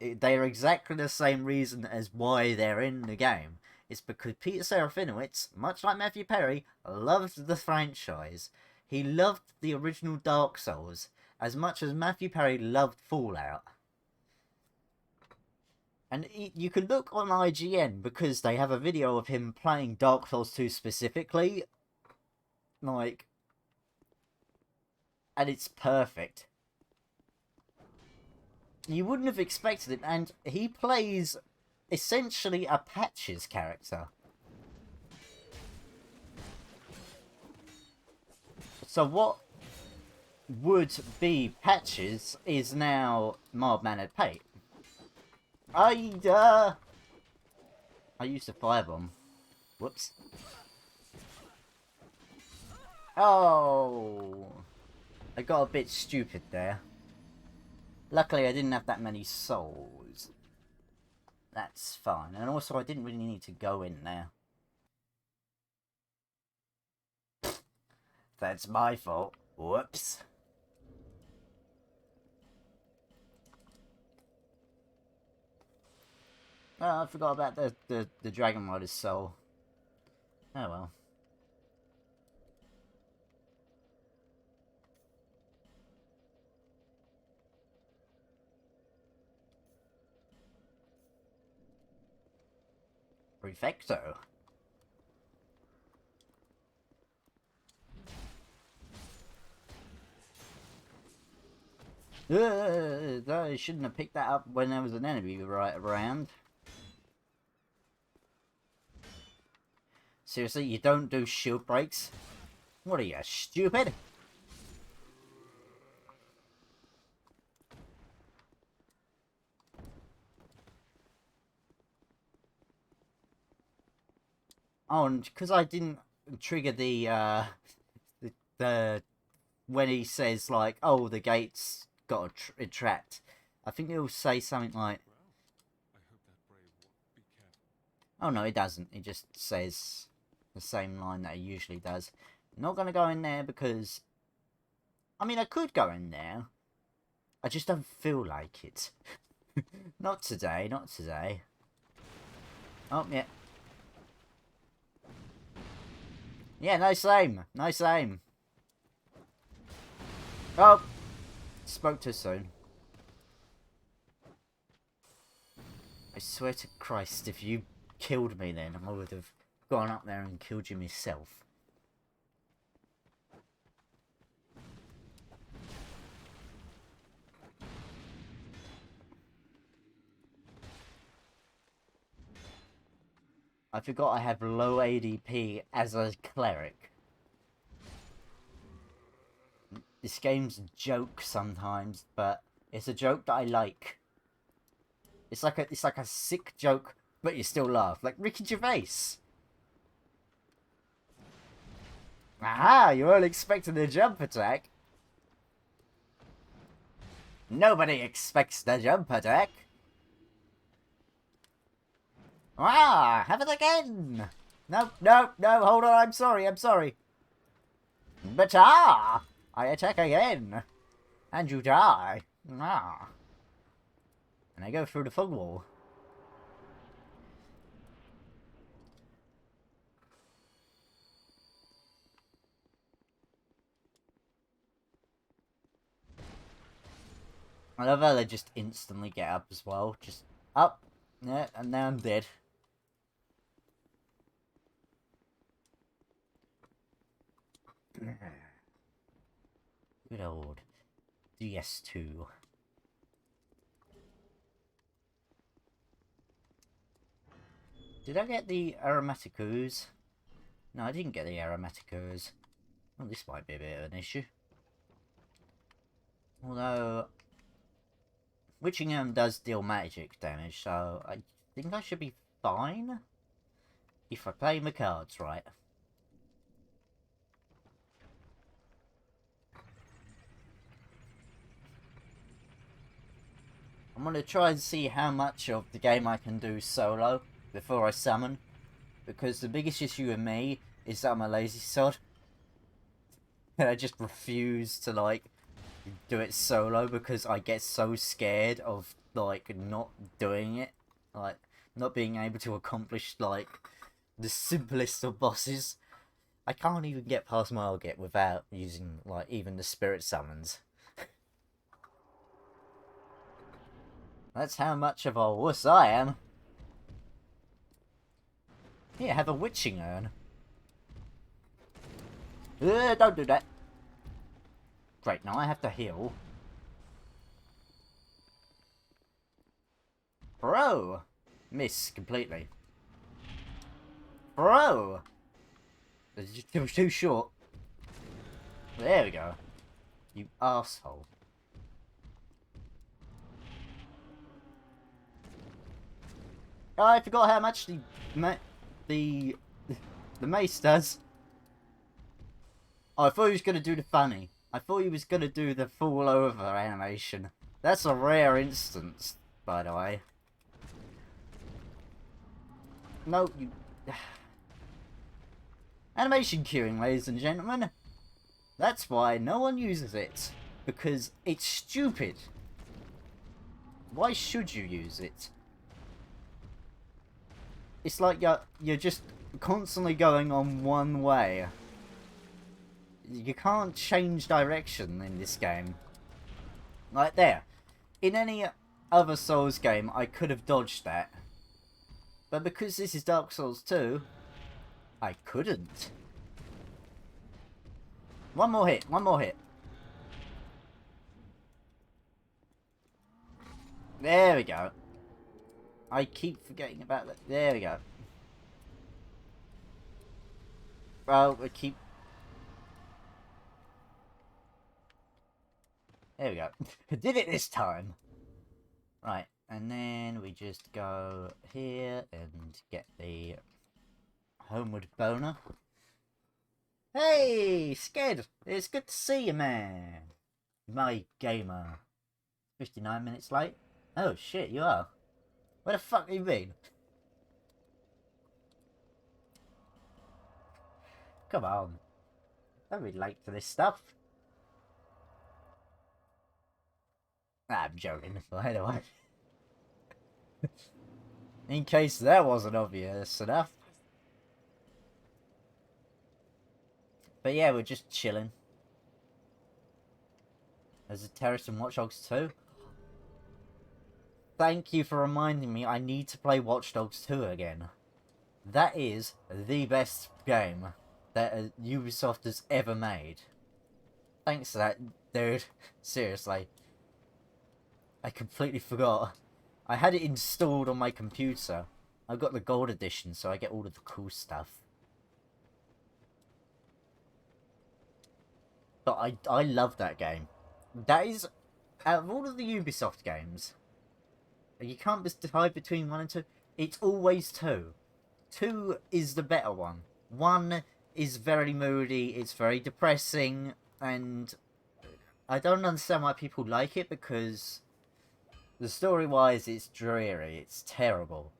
they are exactly the same reason as why they're in the game. It's because Peter Serafinowicz, much like Matthew Perry, loved the franchise. He loved the original Dark Souls as much as Matthew Perry loved Fallout. And you can look on IGN because they have a video of him playing Dark Souls 2 specifically. Like, and it's perfect. You wouldn't have expected it, and he plays essentially a Patches character. So what would be Patches is now mild-mannered Pate. I used a firebomb. Whoops. Oh, I got a bit stupid there. Luckily, I didn't have that many souls. That's fine. And also, I didn't really need to go in there. That's my fault. Whoops. Oh, I forgot about the Dragon Rider's soul. Oh well. Prefecto. I shouldn't have picked that up when there was an enemy right around. Seriously, you don't do shield breaks? What are you, stupid? Oh, and because I didn't trigger the when he says, like, oh, the gate's got trapped, I think he'll say something like, Well, I hope that brave won't be careful. oh no, it doesn't. It just says the same line that he usually does. Not going to go in there because, I mean, I could go in there. I just don't feel like it. Not today, not today. Oh, yeah. Yeah, nice aim. Nice aim. Oh! Spoke too soon. I swear to Christ, if you killed me then, I would have gone up there and killed you myself. I forgot I have low ADP as a cleric. This game's a joke sometimes, but it's a joke that I like. It's like a sick joke, but you still laugh. Like Ricky Gervais. Aha! You weren't expecting a jump attack. Nobody expects the jump attack. Ah! Have it again! No, no, no, hold on, I'm sorry. But I attack again. And you die. Ah. And I go through the fog wall. I love how they just instantly get up as well. Just up. Yeah, and now I'm dead. Good old DS2. Did I get the aromatic ooze? No, I didn't get the aromatic ooze. Well, this might be a bit of an issue. Although, Witching Urn does deal magic damage, so I think I should be fine if I play my cards right. I'm going to try and see how much of the game I can do solo before I summon, because the biggest issue with me is that I'm a lazy sod. And I just refuse to, like, do it solo because I get so scared of, like, not doing it. Like, not being able to accomplish, like, the simplest of bosses. I can't even get past Margit without using, like, even the spirit summons. That's how much of a wuss I am. Here, have a witching urn. Don't do that. Great, now I have to heal. Bro! Miss completely. Bro! It was too short. There we go. You asshole. Oh, I forgot how much the mace does. Oh, I thought he was going to do the funny. I thought he was going to do the fall over animation. That's a rare instance, by the way. No, you... Animation queuing, ladies and gentlemen. That's why no one uses it. Because it's stupid. Why should you use it? It's like you're just constantly going on one way. You can't change direction in this game. Like there. In any other Souls game, I could have dodged that. But because this is Dark Souls 2, I couldn't. One more hit, one more hit. There we go. I keep forgetting about that. There we go. Well, we keep... There we go. Did it this time. Right, and then we just go here and get the homeward boner. Hey, Sked! It's good to see you, man. My gamer. 59 minutes late? Oh shit, you are. Where the fuck have you been? Come on. Don't be late for this stuff. I'm joking, by the way. In case that wasn't obvious enough. But yeah, we're just chilling. There's a terrorist in Watch Dogs 2. Thank you for reminding me I need to play Watch Dogs 2 again. That is the best game that Ubisoft has ever made. Thanks for that, dude. Seriously. I completely forgot. I had it installed on my computer. I got the gold edition, so I get all of the cool stuff. But I love that game. That is, out of all of the Ubisoft games, you can't decide between 1 and 2. It's always 2. 2 is the better one. 1 is very moody, it's very depressing, and I don't understand why people like it, because the story-wise it's dreary, it's terrible.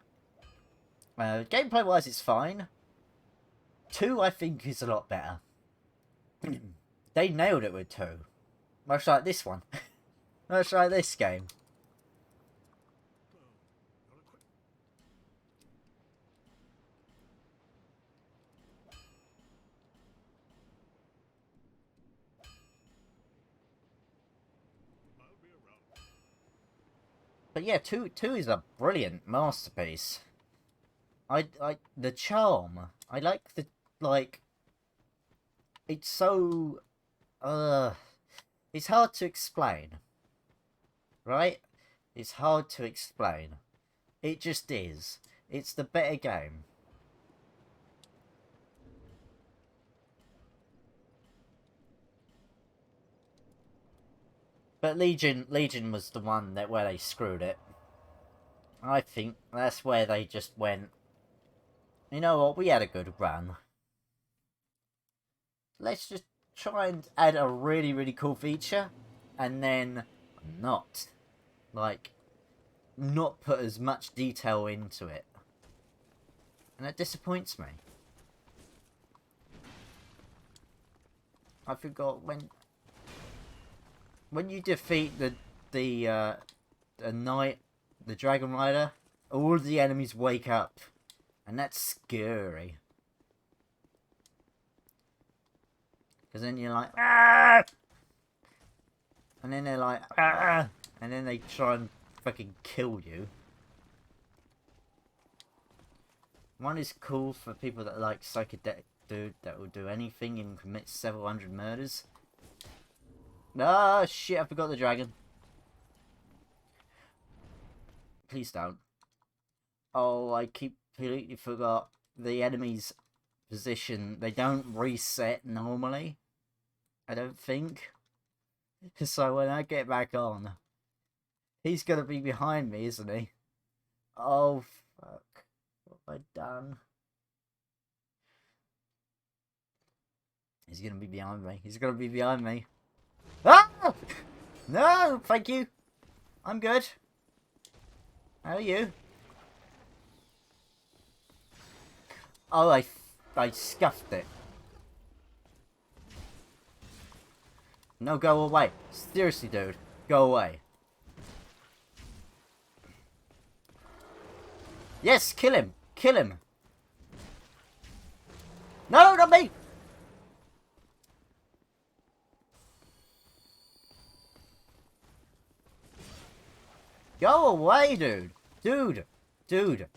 Gameplay-wise it's fine. 2 I think is a lot better. They nailed it with 2. Much like this one. Much like this game. But yeah, 2 is a brilliant masterpiece. The charm. I like the, like, it's so, it's hard to explain. Right? It's hard to explain. It just is. It's the better game. But Legion was the one where they screwed it. I think that's where they just went, you know what, we had a good run. Let's just try and add a really, really cool feature, and then not put as much detail into it. And that disappoints me. I forgot when you defeat the knight, the dragon rider, all the enemies wake up, and that's scary. Because then you're like, ah! And then they're like, ah! And then they try and fucking kill you. 1 is cool for people that like psychedelic dude that will do anything and commit several hundred murders. Ah, shit, I forgot the dragon. Please don't. Oh, I completely forgot the enemy's position. They don't reset normally, I don't think. So when I get back on, he's gonna be behind me, isn't he? Oh, fuck. What have I done? He's gonna be behind me. He's gonna be behind me. Ah! No, thank you. I'm good. How are you? Oh, I scuffed it. No, go away. Seriously, dude. Go away. Yes, kill him. Kill him. No, not me. Go away, dude. Dude.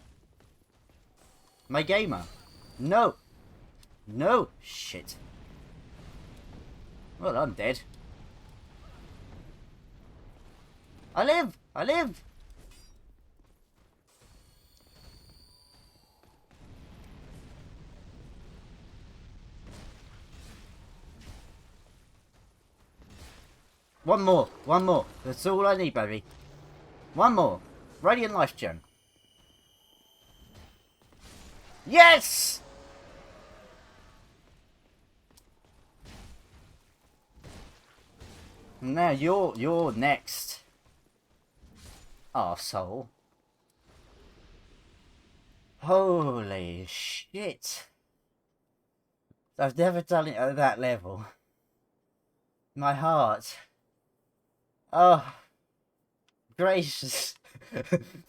My gamer. No. No. Shit. Well, I'm dead. I live. One more. That's all I need, baby. One more. Radiant Life Gem. Yes! Now you're next. Arsehole. Holy shit. I've never done it at that level. My heart. Oh. Gracious.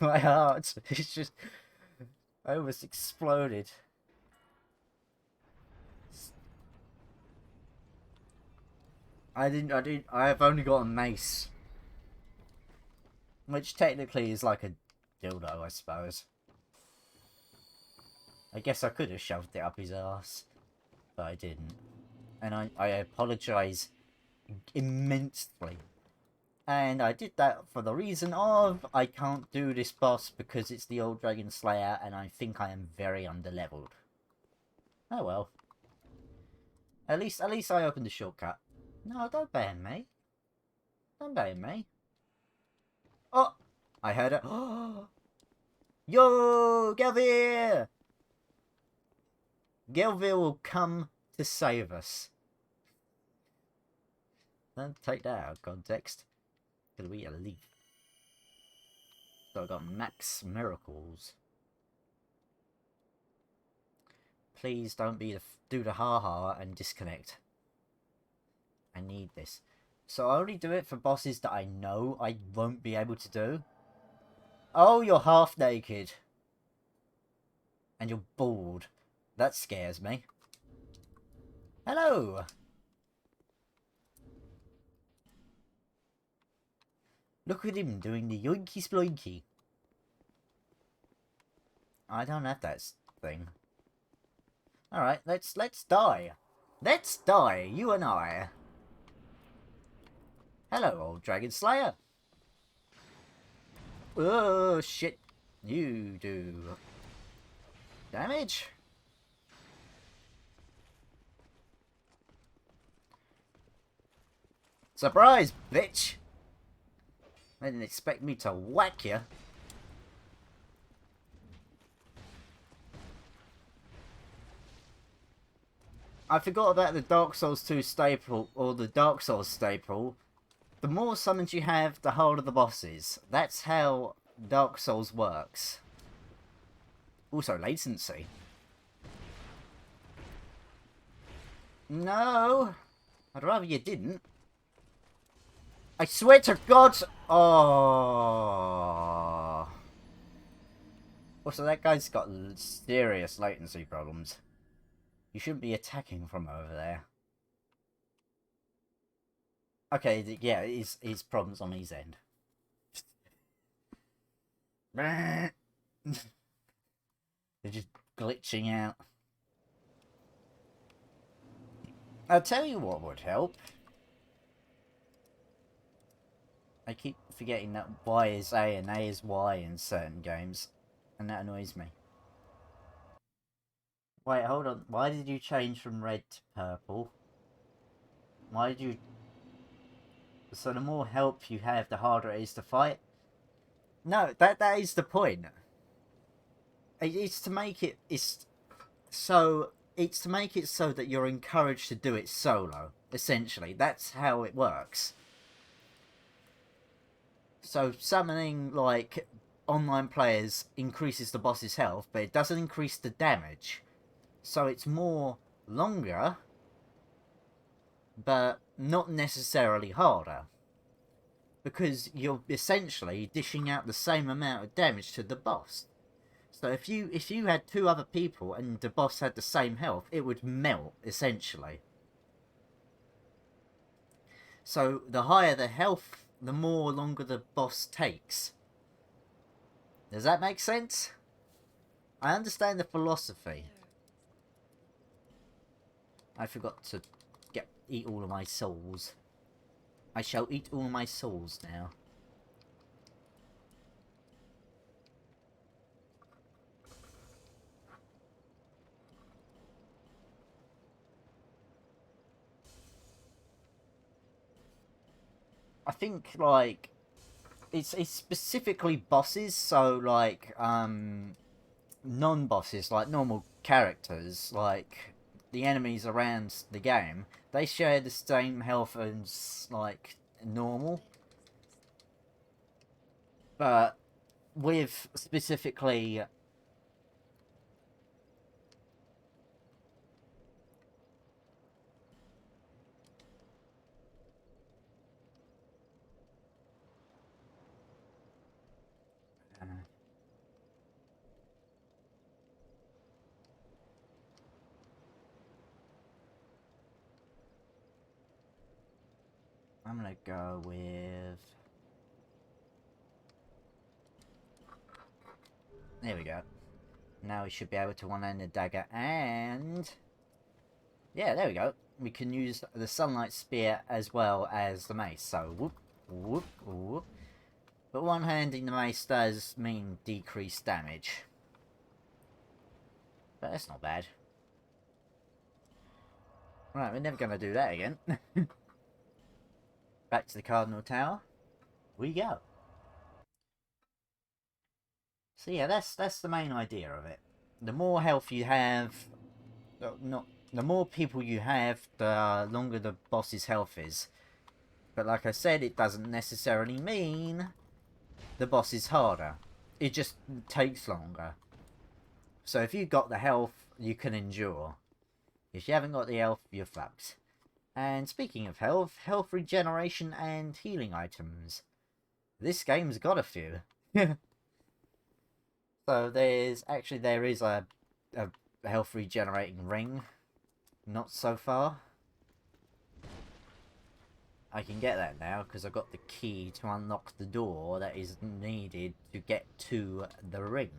My heart. It's just almost exploded. I've only got a mace. Which technically is like a dildo, I suppose. I guess I could have shoved it up his ass. But I didn't. And I apologise immensely And I did that for the reason of I can't do this boss because it's the old Dragon Slayer and I think I am very underleveled. Oh well. At least I opened the shortcut. No, don't ban me. Don't ban me. Oh! I heard it. Oh! Yo! Gelvir! Gelvir will come to save us. Don't take that out of context. Could we a leaf? So I got max miracles. Please don't do the ha-ha and disconnect. I need this. So I only do it for bosses that I know I won't be able to do. Oh, you're half naked. And you're bald. That scares me. Hello! Look at him doing the yoinky sploinky. I don't have that thing. Alright, let's die. Let's die, you and I. Hello, old Dragon Slayer. Oh, shit. You do damage. Surprise, bitch. They didn't expect me to whack you. I forgot about the Dark Souls 2 staple, or the Dark Souls staple. The more summons you have, the harder the boss is. That's how Dark Souls works. Also, latency. No! I'd rather you didn't. I swear to God! Oh. Well, so that guy's got serious latency problems. You shouldn't be attacking from over there. Okay, yeah, his problems on his end. They're just glitching out. I'll tell you what would help. I keep forgetting that Y is A and A is Y in certain games. And that annoys me. Wait, hold on. Why did you change from red to purple? Why did you... So the more help you have, the harder it is to fight? No, that is the point. It's to make it... It's to make it so that you're encouraged to do it solo, essentially. That's how it works. So summoning, like, online players increases the boss's health, but it doesn't increase the damage. So it's more longer, but not necessarily harder. Because you're essentially dishing out the same amount of damage to the boss. So if you had two other people and the boss had the same health, it would melt, essentially. So the higher the health, the more longer the boss takes. Does that make sense? I understand the philosophy. I forgot to eat all of my souls. I shall eat all my souls now. I think, like, it's specifically bosses, so, like, non-bosses, like normal characters, like the enemies around the game, they share the same health as, like, normal. But with specifically... I'm gonna go with... There we go. Now we should be able to one-hand the dagger and... Yeah, there we go. We can use the Sunlight Spear as well as the mace, so whoop. Whoop, whoop. But one-handing the mace does mean decreased damage. But that's not bad. Right, we're never going to do that again. Back to the Cardinal Tower. We go. So yeah, that's the main idea of it. The more health you have, the more people you have, the longer the boss's health is. But like I said, it doesn't necessarily mean the boss is harder. It just takes longer. So if you've got the health, you can endure. If you haven't got the health, you're fucked. And speaking of health, health regeneration and healing items. This game's got a few. So there is a health regenerating ring. Not so far. I can get that now because I've got the key to unlock the door that is needed to get to the ring.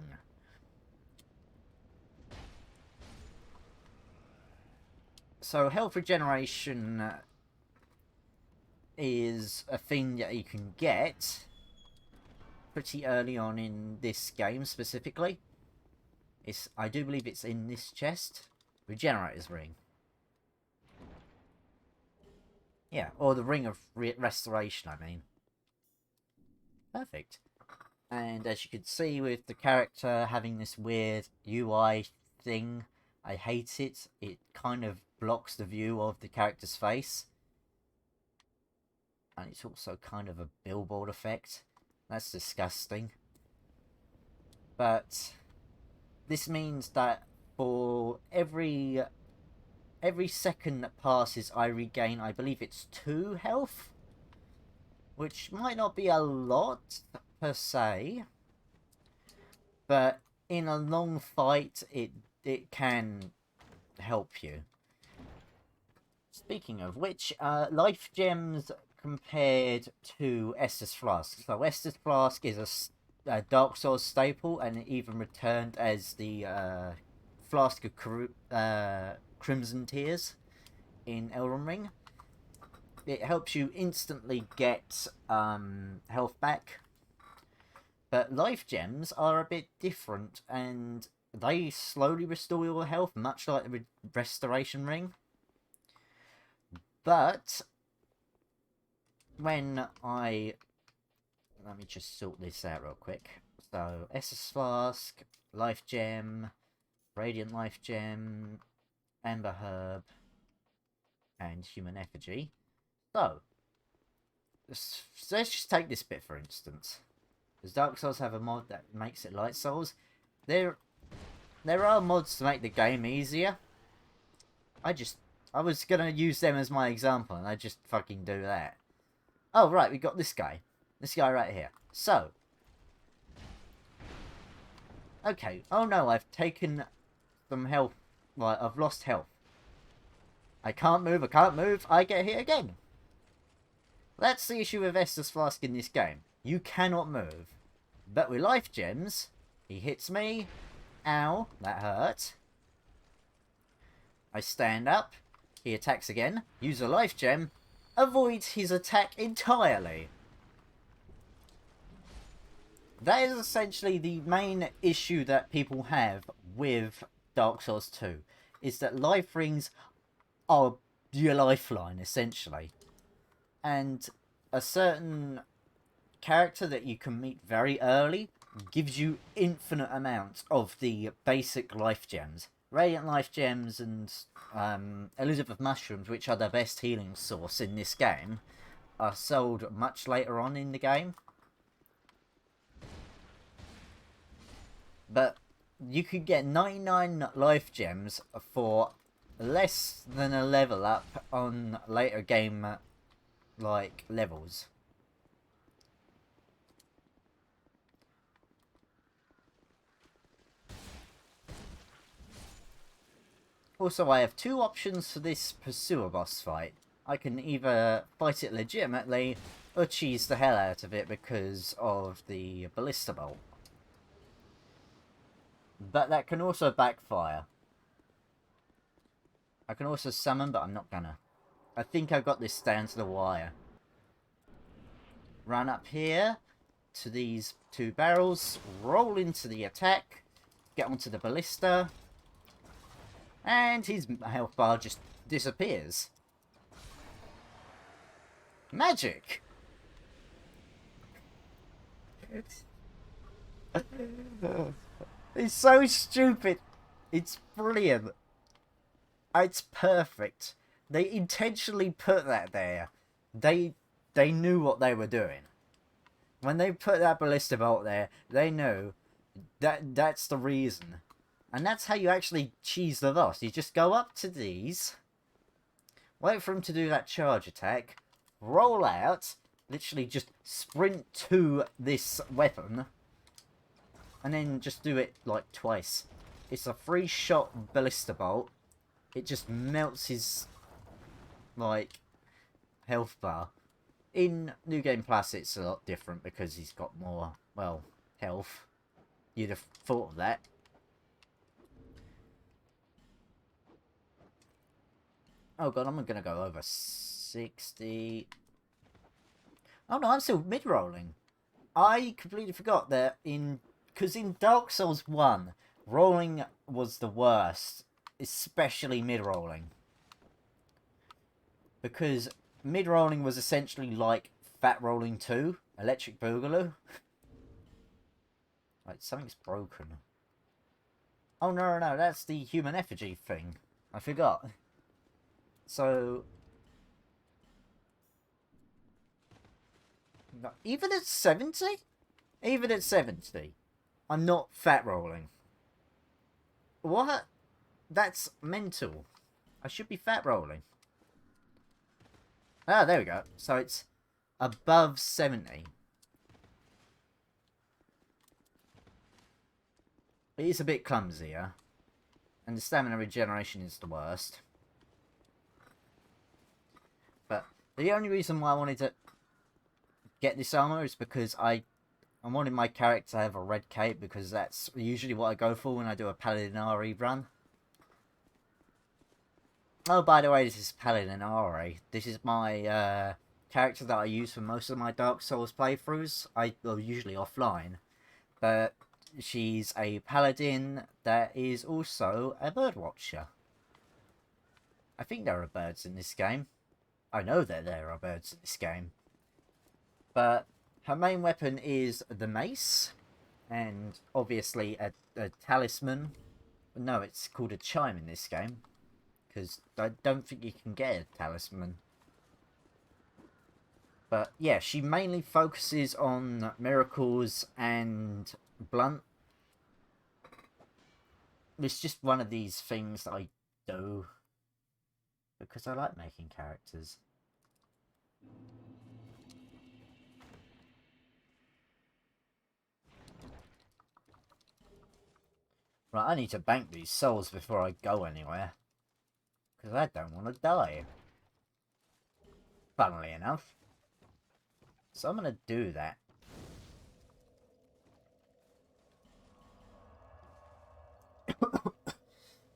So health regeneration is a thing that you can get pretty early on in this game specifically. I do believe it's in this chest. Regenerator's ring. Yeah, or the ring of restoration, I mean. Perfect. And as you can see with the character having this weird UI thing, I hate it. It kind of blocks the view of the character's face. And it's also kind of a billboard effect. That's disgusting. But this means that for every second that passes, I regain, I believe it's 2 health. Which might not be a lot, per se. But in a long fight, it can help you. Speaking of which, life gems compared to Estus Flask. So Estus Flask is a Dark Souls staple, and it even returned as the Flask of Crimson Tears in Elden Ring. It helps you instantly get health back. But life gems are a bit different, and they slowly restore your health, much like the restoration ring. But when let me just sort this out real quick. So Estus Flask, Life Gem, Radiant Life Gem, Amber Herb, and Human Effigy. So let's just take this bit for instance. Does Dark Souls have a mod that makes it Light Souls? There are mods to make the game easier. I was gonna use them as my example, and I just fucking do that. Oh, right, we got this guy. This guy right here. So. Okay. Oh no, I've taken some health. Well, I've lost health. I can't move, I get hit again. That's the issue with Estus Flask in this game. You cannot move. But with life gems, he hits me. Ow, that hurt. I stand up. He attacks again. Use a life gem. Avoids his attack entirely. That is essentially the main issue that people have with Dark Souls 2. Is that life rings are your lifeline, essentially. And a certain character that you can meet very early gives you infinite amounts of the basic life gems. Radiant Life Gems and Elizabeth Mushrooms, which are the best healing source in this game, are sold much later on in the game. But you could get 99 life gems for less than a level up on later game like levels. Also, I have 2 options for this Pursuer boss fight. I can either fight it legitimately, or cheese the hell out of it because of the Ballista Bolt. But that can also backfire. I can also summon, but I'm not gonna. I think I've got this down to the wire. run up here to these two barrels, roll into the attack, get onto the ballista, and his health bar just disappears. Magic! It's so stupid. It's brilliant. It's perfect. They intentionally put that there. They knew what they were doing. When they put that ballista bolt there, they knew that's the reason. And that's how you actually cheese the boss. You just go up to these, wait for him to do that charge attack, roll out, literally just sprint to this weapon, and then just do it like twice. It's a 3-shot ballista bolt. It just melts his, like, health bar. In New Game Plus, it's a lot different because he's got more, well, health. You'd have thought of that. Oh god, I'm gonna go over 60. Oh no, I'm still mid-rolling. I completely forgot that because in Dark Souls 1, rolling was the worst. Especially mid-rolling. Because mid-rolling was essentially like Fat Rolling 2, Electric Boogaloo. Like, something's broken. Oh, no, that's the human effigy thing. I forgot. So... even at 70? Even at 70, I'm not fat rolling. What? That's mental. I should be fat rolling. Ah, there we go. So it's above 70. It is a bit clumsier. And the stamina regeneration is the worst. But the only reason why I wanted to get this armor is because I wanted my character to have a red cape, because that's usually what I go for when I do a Paladin RE run. Oh, by the way, this is Paladin RE. This is my character that I use for most of my Dark Souls playthroughs. Well, usually offline. But she's a Paladin that is also a birdwatcher. I think there are birds in this game. I know that there are birds in this game. But her main weapon is the mace, and obviously a talisman. No, it's called a chime in this game, because I don't think you can get a talisman. But yeah, she mainly focuses on miracles and blunt. It's just one of these things that I do because I like making characters. Right, I need to bank these souls before I go anywhere, because I don't want to die. Funnily enough. So I'm going to do that.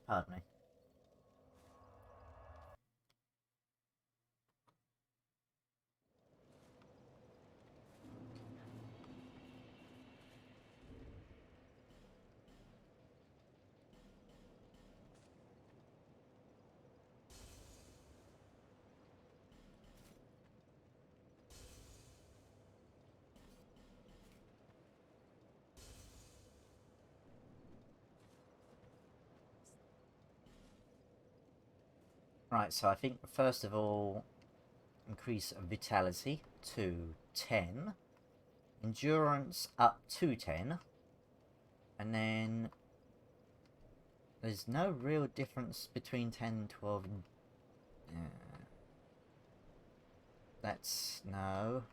Pardon me. Right, so I think first of all, increase vitality to 10. Endurance up to 10. And then there's no real difference between 10 and 12. That's no.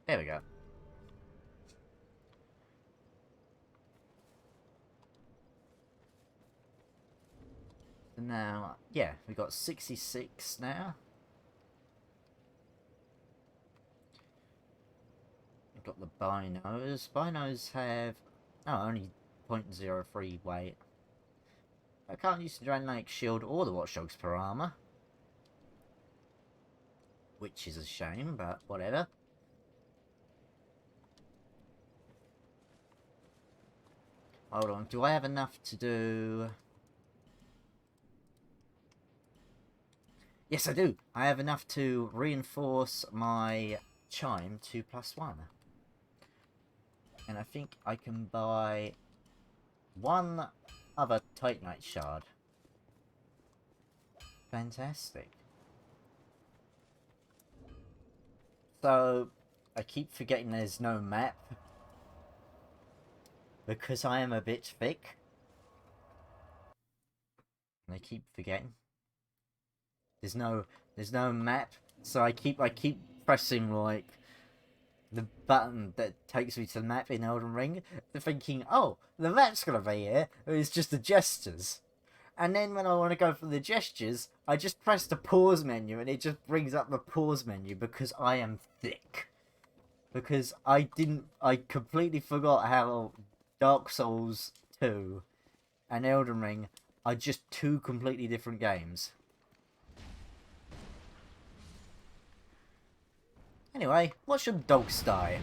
There we go. So now, yeah, we got 66 now. We've got the binos. Binos have, oh, only 0.03 weight. I can't use the Dragonlanic shield or the Watchdog's per armor. Which is a shame, but whatever. Hold on, do I have enough to do... Yes, I do! I have enough to reinforce my chime to +1. And I think I can buy one other Titanite shard. Fantastic. So, I keep forgetting there's no map. Because I am a bit thick. And I keep forgetting. There's no map. So I keep pressing like the button that takes me to the map in Elden Ring, thinking, oh, the map's gonna be here. It's just the gestures. And then when I want to go for the gestures, I just press the pause menu and it just brings up the pause menu because I am thick. Because I completely forgot how Dark Souls 2 and Elden Ring are just two completely different games. Anyway, watch them dogs die.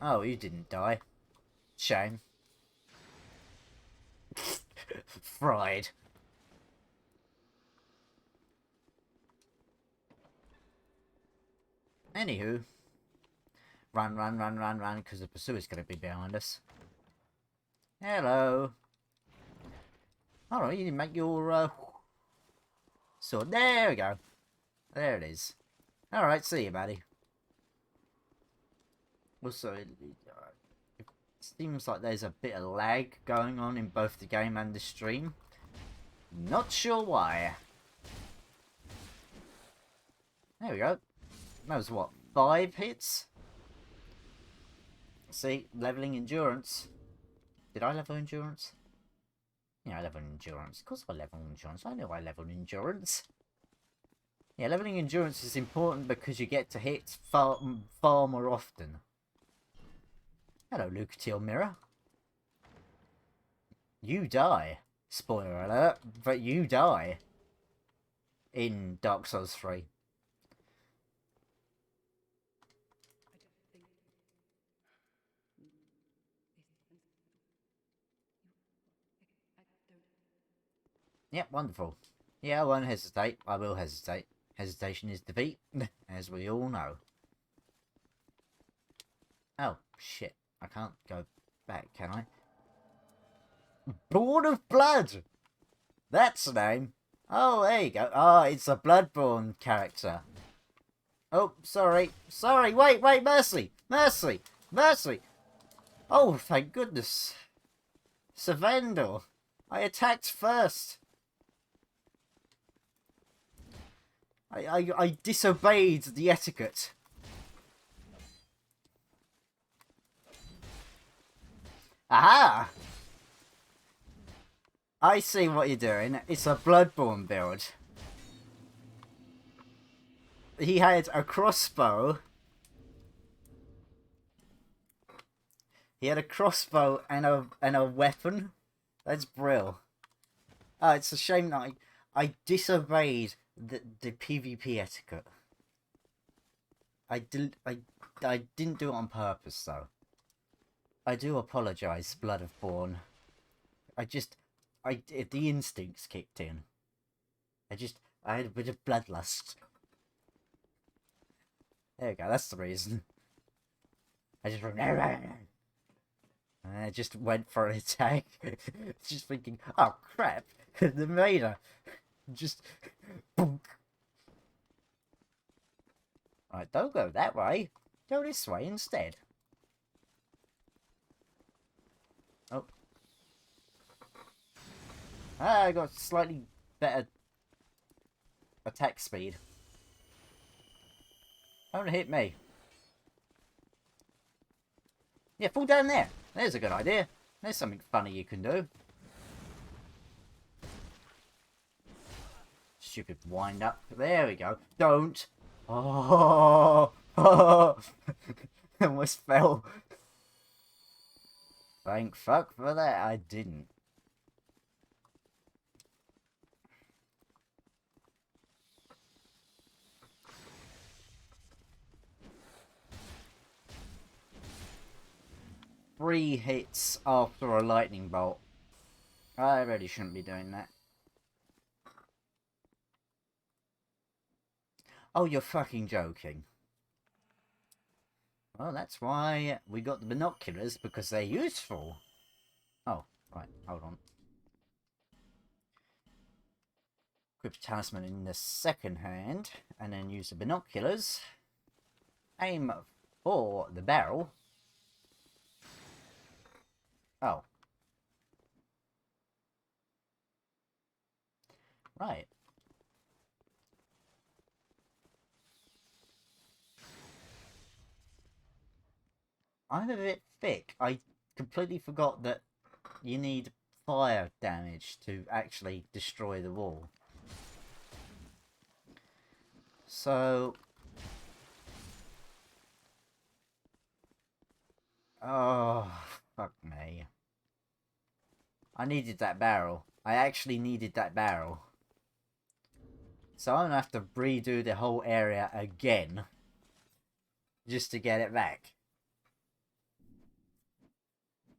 Oh, you didn't die. Shame. Fried. Anywho. Run, because the pursuer's going to be behind us. Hello. Alright, you didn't make your, sword. There we go. There it is. Alright, see you, buddy. Also, it seems like there's a bit of lag going on in both the game and the stream. Not sure why. There we go. That was what, 5 hits? See, leveling endurance. Did I level endurance? Yeah, I leveled endurance. Of course I level endurance. I know I leveled endurance. Yeah, leveling endurance is important because you get to hit far more often. Hello, Lucatiel Mirror. You die. Spoiler alert, but you die. In Dark Souls 3. Yep, wonderful. Yeah, I won't hesitate. I will hesitate. Hesitation is defeat, as we all know. Oh, shit. I can't go back, can I? Born of Blood! That's the name. Oh, there you go. Oh, it's a Bloodborne character. Oh, sorry. Sorry, wait, mercy! Mercy! Mercy! Oh, thank goodness. Savendor. I attacked first. I disobeyed the etiquette. Aha! I see what you're doing. It's a Bloodborne build. He had a crossbow. He had a crossbow and a weapon. That's brill. Oh, it's a shame that I disobeyed the PvP etiquette. I didn't do it on purpose though. I do apologise, Blood of Born. The instincts kicked in. I had a bit of bloodlust. There we go, that's the reason. I just went for an attack. Just thinking, oh crap, the Maida. Just... Boom. Right, don't go that way. Go this way instead. Oh. Ah, I got slightly better attack speed. Don't hit me. Yeah, fall down there. There's a good idea. There's something funny you can do. Stupid wind up. There we go. Don't. Oh. Almost fell. Thank fuck for that, I didn't. Three hits after a lightning bolt. I really shouldn't be doing that. Oh, you're fucking joking. Well, that's why we got the binoculars, because they're useful. Oh, right, hold on. Equip talisman in the second hand, and then use the binoculars. Aim for the barrel. Oh. Right. I'm a bit thick. I completely forgot that you need fire damage to actually destroy the wall. So... oh, fuck me. I needed that barrel. I actually needed that barrel. So I'm gonna have to redo the whole area again. Just to get it back.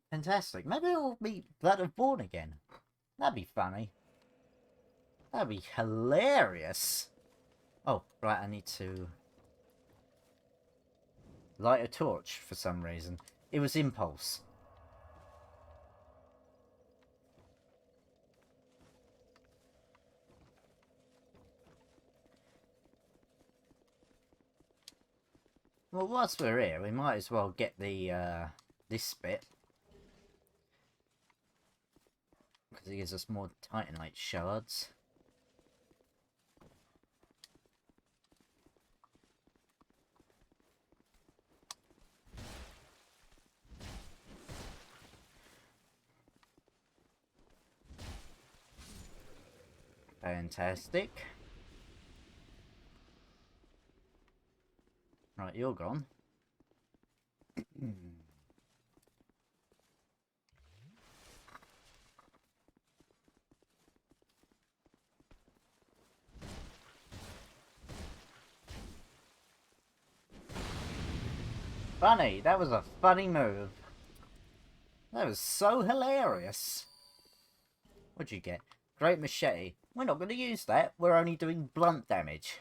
Fantastic. Maybe it'll be Blood of Born again. That'd be funny. That'd be hilarious. Oh, right, I need to light a torch for some reason. It was impulse. Well, whilst we're here, we might as well get the this bit. Because it gives us more titanite shards. Fantastic. Right, you're gone. Funny, that was a funny move. That was so hilarious. What'd you get? Great machete. We're not going to use that. We're only doing blunt damage.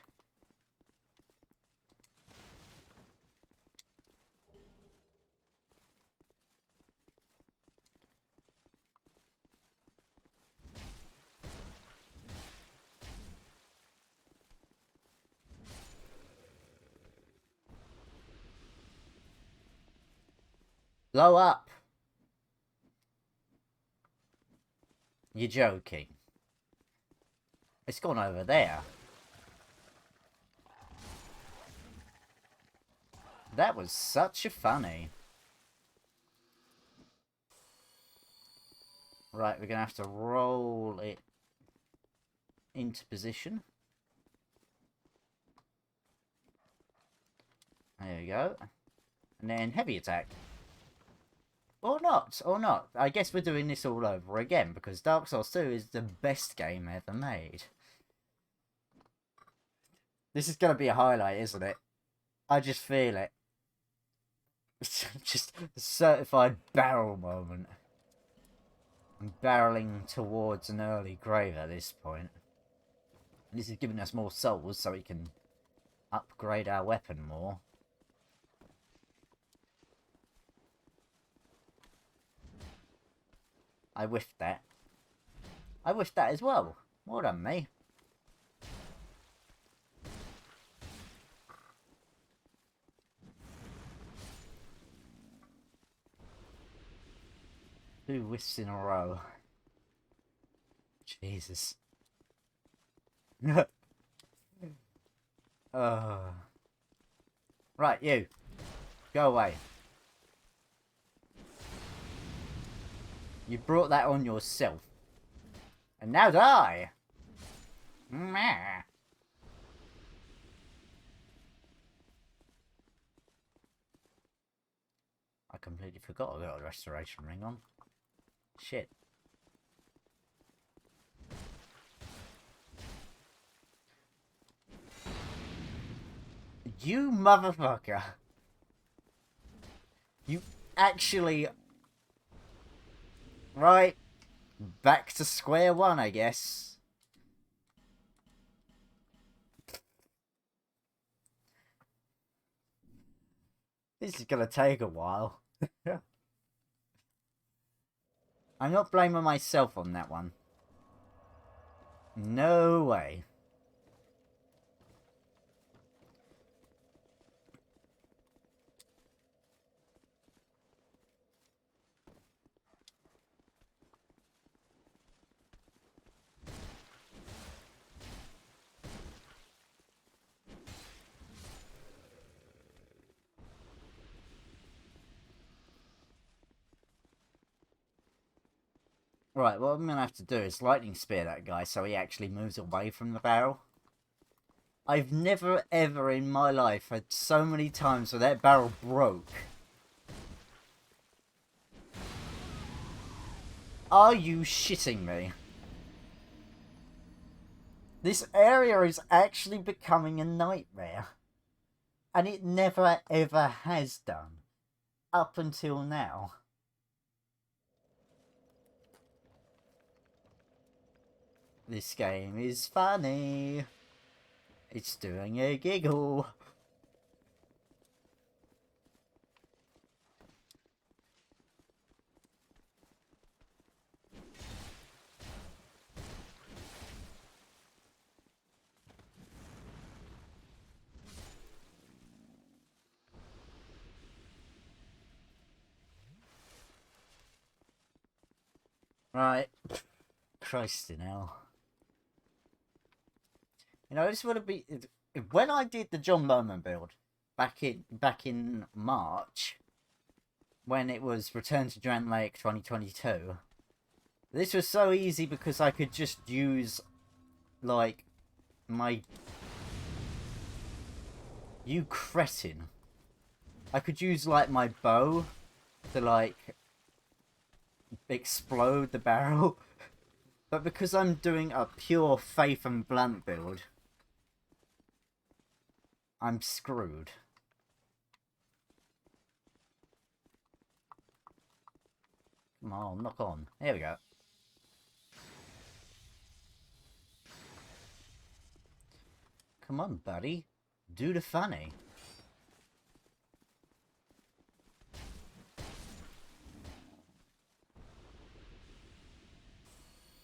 Blow up. You're joking. It's gone over there. That was such a funny. Right, we're going to have to roll it into position. There we go. And then heavy attack. Or not, or not. I guess we're doing this all over again, because Dark Souls 2 is the best game ever made. This is going to be a highlight, isn't it? I just feel it. It's just a certified barrel moment. I'm barreling towards an early grave at this point. And this is giving us more souls so we can upgrade our weapon more. I whiffed that. I whiffed that as well. Well done, me. Two whiffs in a row. Jesus. Right, you. Go away. You brought that on yourself. And now die! Meh. I completely forgot I got a restoration ring on. Shit. You motherfucker. You actually... Right. Back to square one, I guess. This is gonna take a while. I'm not blaming myself on that one. No way. Right, what I'm gonna have to do is lightning spear that guy so he actually moves away from the barrel. I've never ever in my life had so many times where that barrel broke. Are you shitting me? This area is actually becoming a nightmare. And it never ever has done. Up until now. This game is funny. It's doing a giggle. Right. Christ in hell. You know, this would have been... When I did the John Bowman build, back in March, when it was Return to Drant Lake 2022, this was so easy because I could just use, like, my... You cretin. I could use, like, my bow to, like, explode the barrel. But because I'm doing a pure Faith and Blunt build, I'm screwed. Come on, knock on. There we go. Come on, buddy. Do the funny.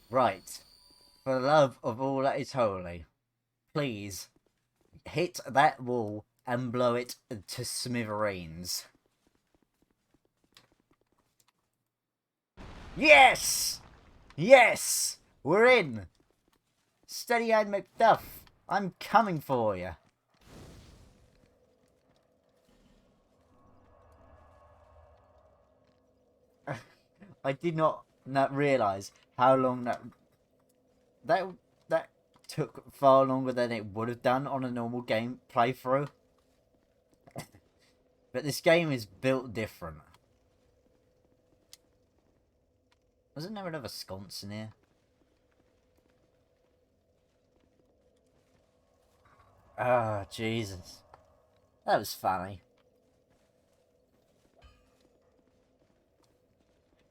Right. For the love of all that is holy, please hit that wall and blow it to smithereens. Yes! Yes! We're in! Steady-eyed Macduff, I'm coming for you. I did not realise how long that took far longer than it would have done on a normal game playthrough. But this game is built different. Wasn't there another sconce in here? Ah, Jesus. That was funny.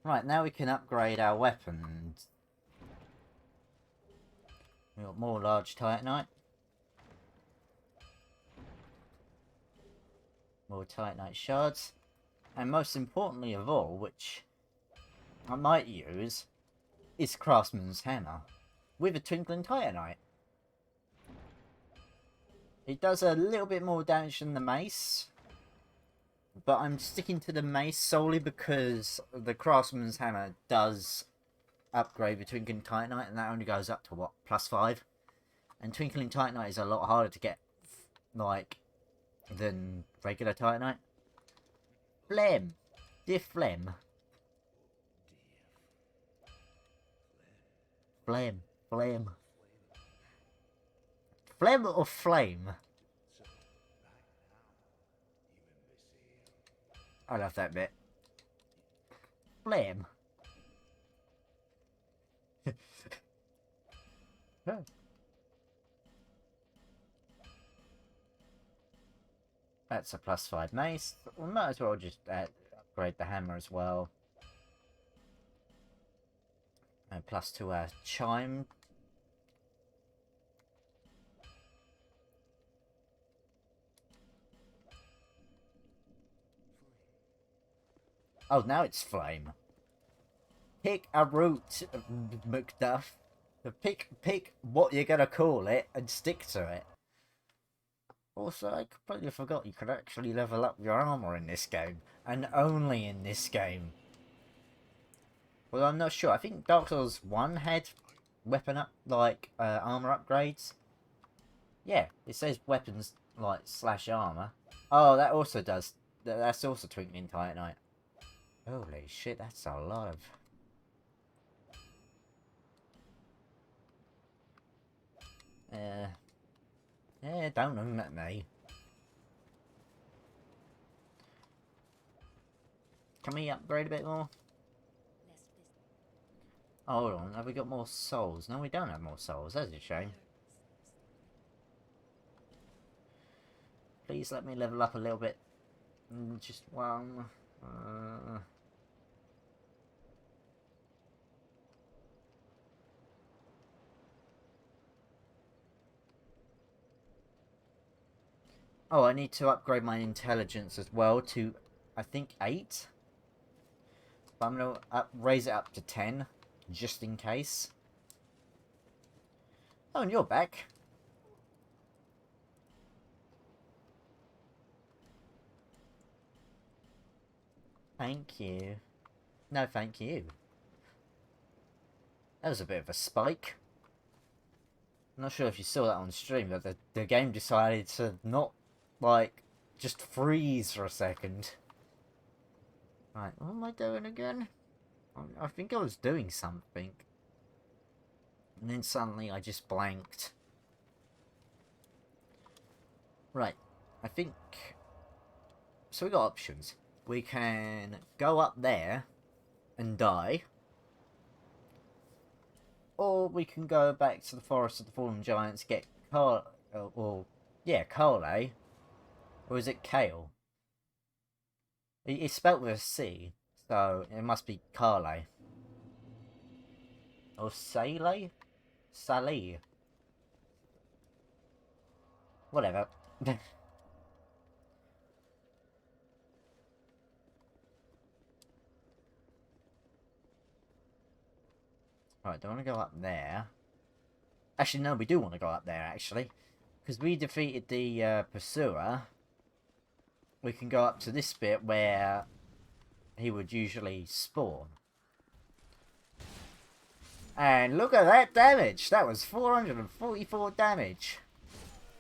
Right, now we can upgrade our weapons. We got more large titanite. More titanite shards. And most importantly of all, which I might use, is Craftsman's Hammer. With a twinkling titanite. It does a little bit more damage than the mace. But I'm sticking to the mace solely because the Craftsman's Hammer does upgrade with Twinkling Titanite, and that only goes up to, what, +5? And Twinkling Titanite is a lot harder to get, like, than regular Titanite. Phlegm. Dear Phlegm. Phlegm. Phlegm. Phlegm or Flame? I love that bit. flame. That's a +5 mace. We might as well just upgrade the hammer as well. And +2 chime. Oh, now it's flame. Pick a route, Macduff. Pick what you're gonna call it and stick to it. Also, I completely forgot you could actually level up your armor in this game, and only in this game. Well, I'm not sure. I think Dark Souls 1 had weapon up, like, armor upgrades. Yeah, it says weapons, like, /armor. Oh, that also does. That's also Twinkling Titanite. Holy shit, that's a lot of... Yeah, don't aim at me. Can we upgrade a bit more? Oh, hold on, have we got more souls? No, we don't have more souls. That's a shame. Please let me level up a little bit. Just one. Oh, I need to upgrade my intelligence as well to, I think, 8. But I'm going to raise it up to 10, just in case. Oh, and you're back. Thank you. No, thank you. That was a bit of a spike. I'm not sure if you saw that on stream, but the game decided to not, like, just freeze for a second. Right, what am I doing again? I think I was doing something. And then suddenly I just blanked. Right, I think... So we got options. We can go up there and die. Or we can go back to the Forest of the Fallen Giants, get Carl... yeah, Carle. Or is it Kale? It's spelt with a C, so it must be Carle. Or Sale? Sally. Whatever. Right, do I want to go up there? Actually, no, we do want to go up there, actually. Because we defeated the Pursuer. We can go up to this bit where he would usually spawn. And look at that damage! That was 444 damage.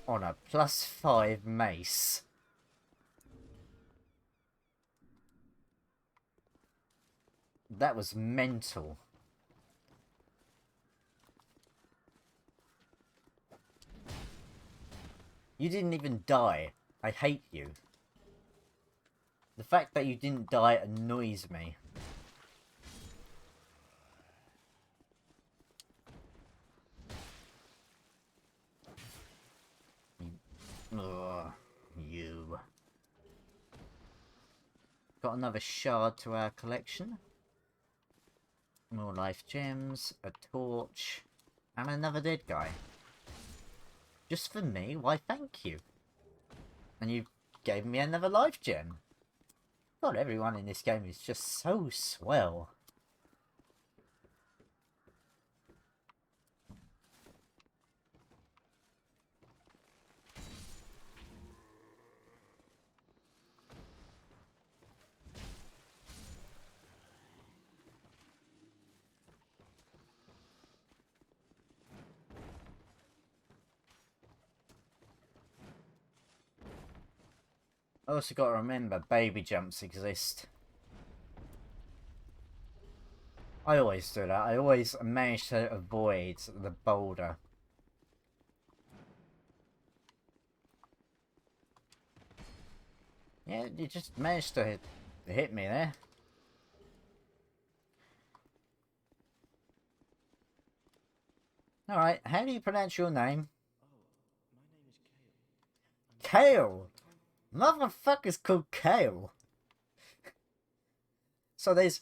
On a +5 mace. That was mental. You didn't even die. I hate you. The fact that you didn't die annoys me. Ugh, you. Got another shard to our collection. More life gems, a torch, and another dead guy. Just for me? Why, thank you. And you gave me another life gem. God, everyone in this game is just so swell. I also got to remember, baby jumps exist. I always do that. I always manage to avoid the boulder. Yeah, you just managed to hit me there. Alright, how do you pronounce your name? Oh, my name is Kale. Kale! Motherfucker's called Kale. So there's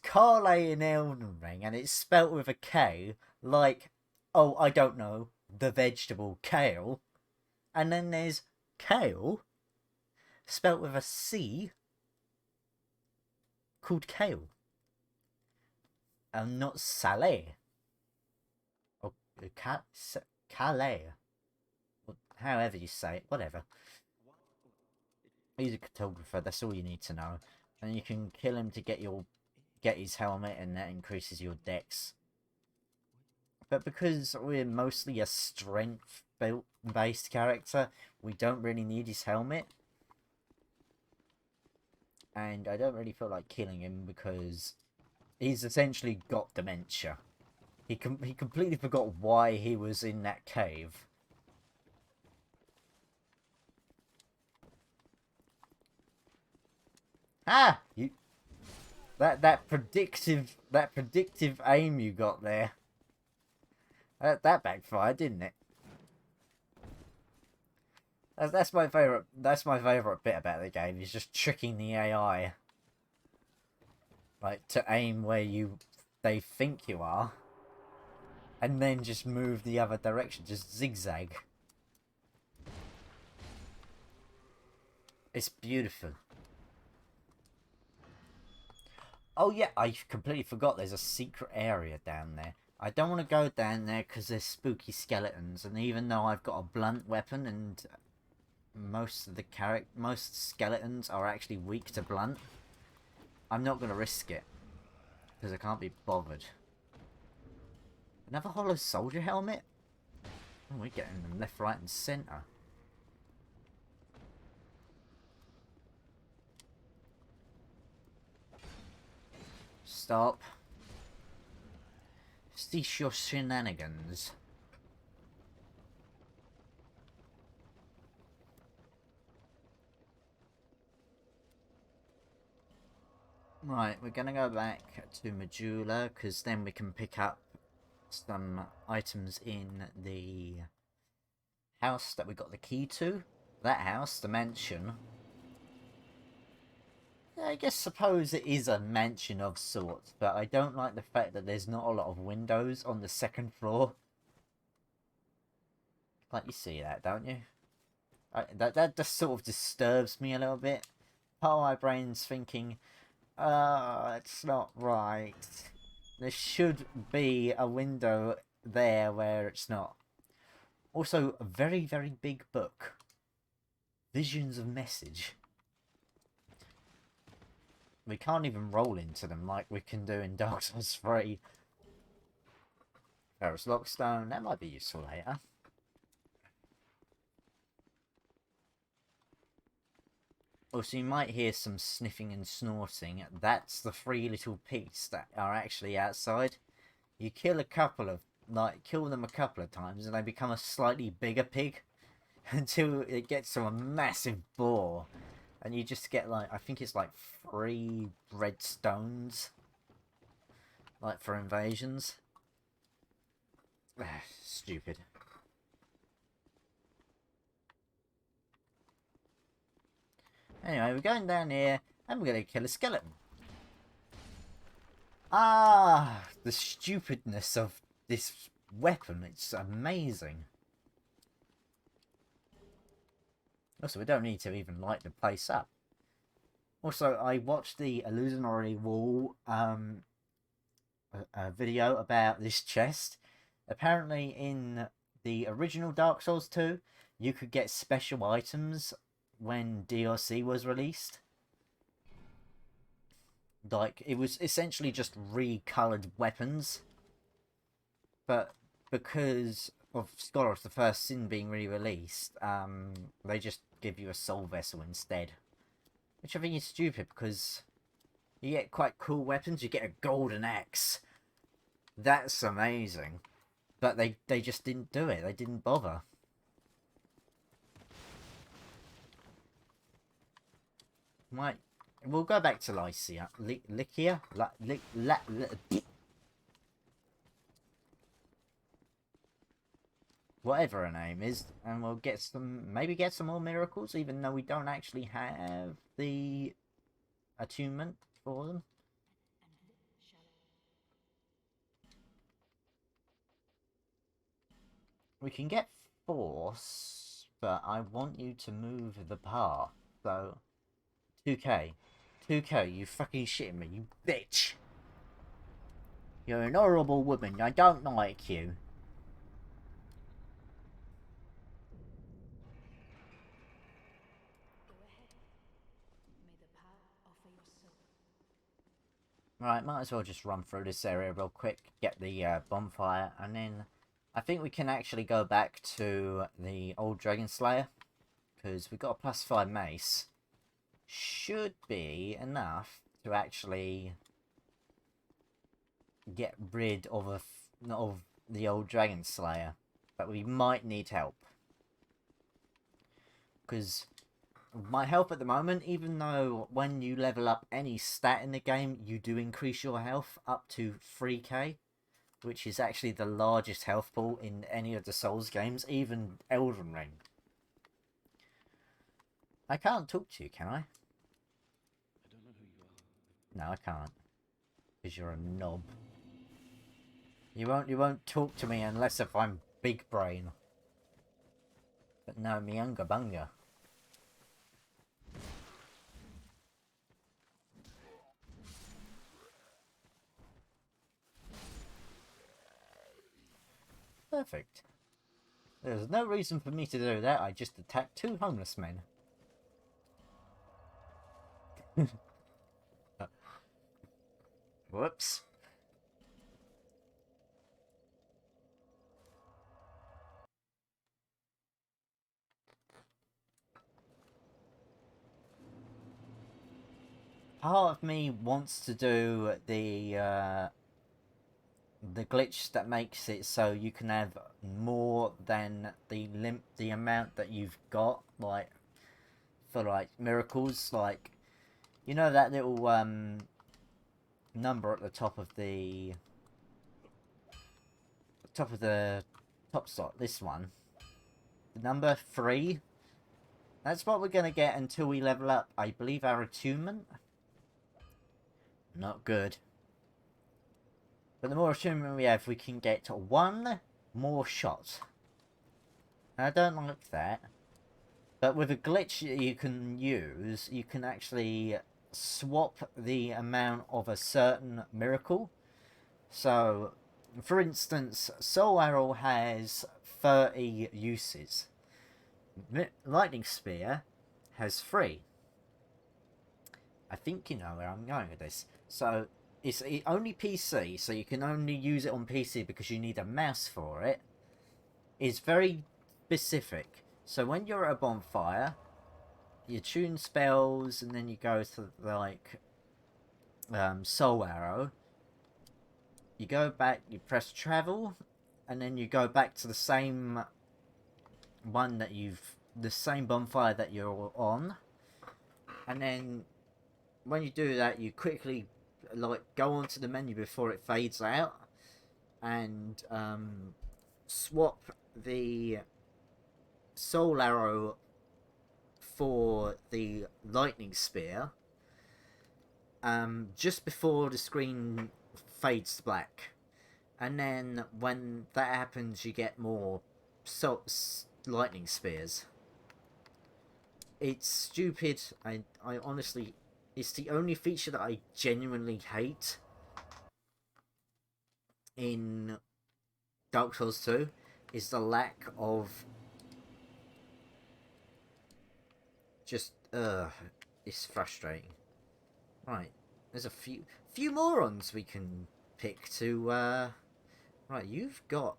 Kale in Elden Ring, and it's spelt with a K, like, oh, I don't know, the vegetable kale. And then there's Kale, spelt with a C, called Kale. And not Saleh. Or Calais. However you say it, whatever. He's a cartographer, that's all you need to know. And you can kill him to get his helmet, and that increases your dex. But because we're mostly a strength based character, we don't really need his helmet. And I don't really feel like killing him because he's essentially got dementia. He completely forgot why he was in that cave. Ah! That predictive aim you got there. That backfired, didn't it? That's my favorite. That's my favorite bit about the game. Is just tricking the AI, like to aim where they think you are, and then just move the other direction, just zigzag. It's beautiful. Oh yeah, I completely forgot there's a secret area down there. I don't want to go down there because there's spooky skeletons, and even though I've got a blunt weapon and most skeletons are actually weak to blunt, I'm not going to risk it because I can't be bothered. Another hollow soldier helmet? Oh, we're getting them left, right and centre. Stop. Cease your shenanigans. Right, we're gonna go back to Majula, because then we can pick up some items in the house that we got the key to. That house, the mansion. I suppose it is a mansion of sorts, but I don't like the fact that there's not a lot of windows on the second floor. Like, you see that, don't you? That just sort of disturbs me a little bit. Part of my brain's thinking, it's not right. There should be a window there where it's not. Also, a very, very big book. Visions of Message. We can't even roll into them like we can do in Dark Souls 3. Ferrous Lockstone, that might be useful later. Also, you might hear some sniffing and snorting. That's the 3 little pigs that are actually outside. You kill them a couple of times and they become a slightly bigger pig until it gets to a massive boar. And you just get, like, I think it's like 3 red stones. Like, for invasions. Stupid. Anyway, we're going down here, and we're going to kill a skeleton. Ah, the stupidness of this weapon. It's amazing. Also, we don't need to even light the place up. Also, I watched the Illusionary Wall video about this chest. Apparently, in the original Dark Souls 2, you could get special items when DLC was released. Like, it was essentially just recolored weapons. But because of Scholar the First Sin being re-released, they just give you a soul vessel instead. Which I think is stupid, because you get quite cool weapons. You get a golden axe. That's amazing. But they just didn't do it. They didn't bother. Right. We'll go back to Lycia. whatever her name is, and we'll get some, maybe get some more miracles, even though we don't actually have the attunement for them. We can get force, but I want you to move the path. So, 2k. 2k, you fucking shitting me, you bitch! You're an horrible woman, I don't like you. Go ahead. May the power offer your soul. Right, might as well just run through this area real quick, get the bonfire, and then I think we can actually go back to the old Dragon Slayer, because we got a +5 mace. Should be enough to actually get rid of the old Dragon Slayer, but we might need help. Because my health at the moment, even though when you level up any stat in the game, you do increase your health up to 3k, which is actually the largest health pool in any of the Souls games, even Elden Ring. I can't talk to you, can I? I don't know who you are. No, I can't. Because you're a knob. You won't talk to me unless if I'm big brain. But no, me unga bunga. Perfect. There's no reason for me to do that, I just attacked 2 homeless men. Whoops. Part of me wants to do the glitch that makes it so you can have more than the amount that you've got, like for like miracles, like you know that little number at the top of the top slot, this one, the number 3. That's what we're gonna get until we level up, I believe, our attunement. Not good. But the more attunement we have, we can get 1 more shot. And I don't like that. But with a glitch you can use, you can actually swap the amount of a certain miracle. So, for instance, Soul Arrow has 30 uses. Lightning Spear has 3. I think you know where I'm going with this. So, it's only PC, so you can only use it on PC because you need a mouse for it. It's very specific. So when you're at a bonfire, you tune spells, and then you go to, like, Soul Arrow. You go back, you press travel, and then you go back to the same one that the same bonfire that you're on. And then when you do that, you quickly, like, go onto the menu before it fades out, and swap the Soul Arrow for the Lightning Spear just before the screen fades to black. And then when that happens, you get more Lightning Spears. It's stupid. I honestly... It's the only feature that I genuinely hate in Dark Souls 2, is the lack of just, it's frustrating. Right, there's a few morons we can pick to, right, you've got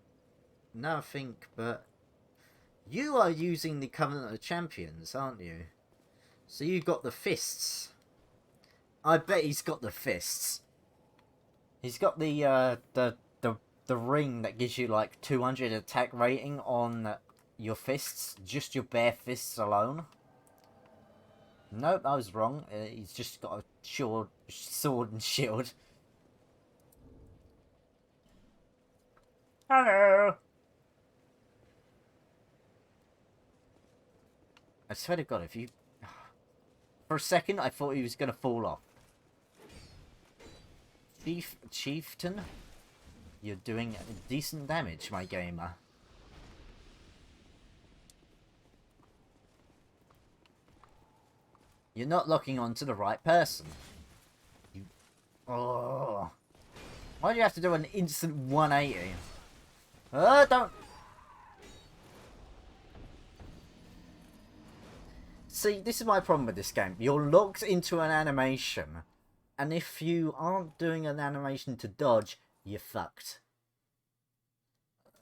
nothing but... You are using the Covenant of Champions, aren't you? So you've got the fists. I bet he's got the fists. He's got the ring that gives you like 200 attack rating on your fists, just your bare fists alone. Nope, I was wrong. He's just got a sword and shield. Hello. I swear to God, if you... For a second, I thought he was going to fall off. Chieftain, you're doing decent damage, my gamer. You're not locking on to the right person. You... Oh. Why do you have to do an instant 180? Don't... See, this is my problem with this game. You're locked into an animation. And if you aren't doing an animation to dodge, you're fucked.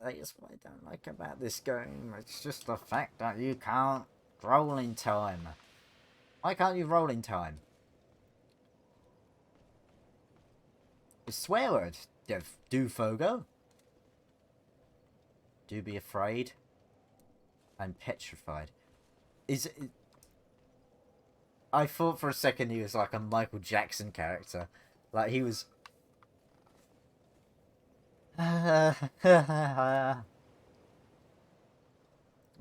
That's what I don't like about this game. It's just the fact that you can't roll in time. Why can't you roll in time? The swear word. Do Fogo. Do be afraid. I'm petrified. Is it... I thought for a second he was like a Michael Jackson character. Like he was... We're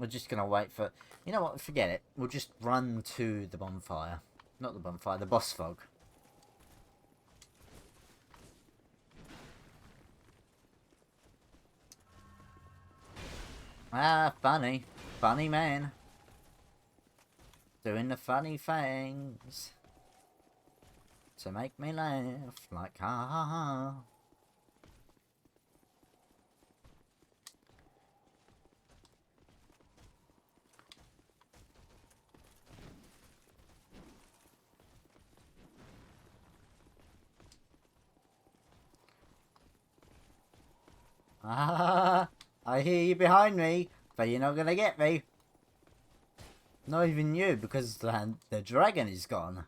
just gonna wait for... You know what? Forget it. We'll just run to the bonfire. Not the bonfire, the boss fog. Ah, funny. Funny man. Doing the funny things to make me laugh, like ha ha ha. Ah, I hear you behind me, but you're not gonna get me. Not even you, because the dragon is gone.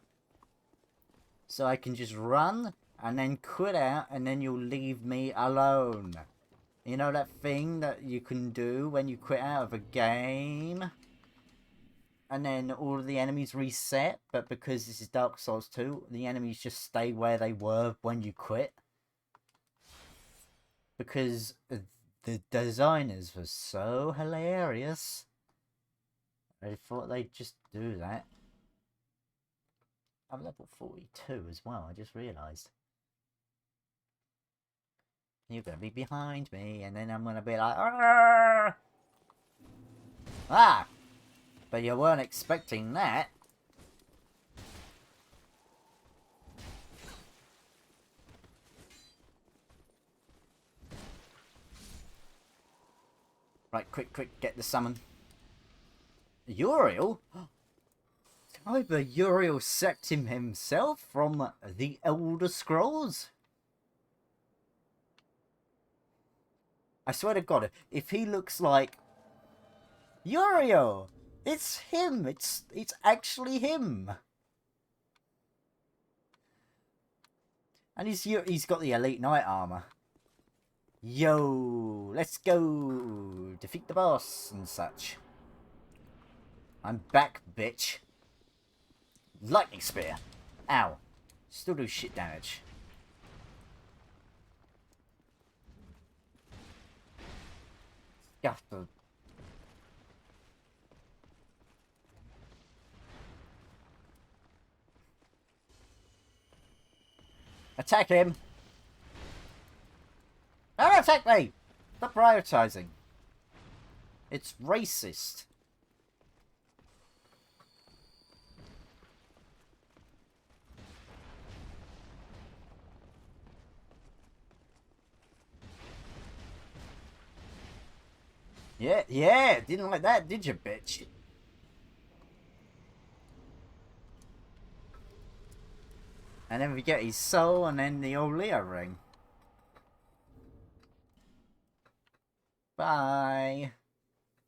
So I can just run, and then quit out, and then you'll leave me alone. You know that thing that you can do when you quit out of a game? And then all of the enemies reset, but because this is Dark Souls 2, the enemies just stay where they were when you quit. Because the designers were so hilarious. I thought they'd just do that. I'm level 42 as well, I just realised. You're going to be behind me, and then I'm going to be like... Arr! Ah! But you weren't expecting that. Right, quick, get the summon. Uriel? Either Uriel sacked him himself from the Elder Scrolls? I swear to God, if he looks like Uriel, it's him. It's actually him. And he's got the Elite Knight armor. Yo, let's go defeat the boss and such. I'm back, bitch. Lightning spear. Ow. Still do shit damage. Yeah. Attack him. Don't attack me. Stop prioritizing. It's racist. Yeah, didn't like that, did you, bitch? And then we get his soul and then the old Leo ring. Bye.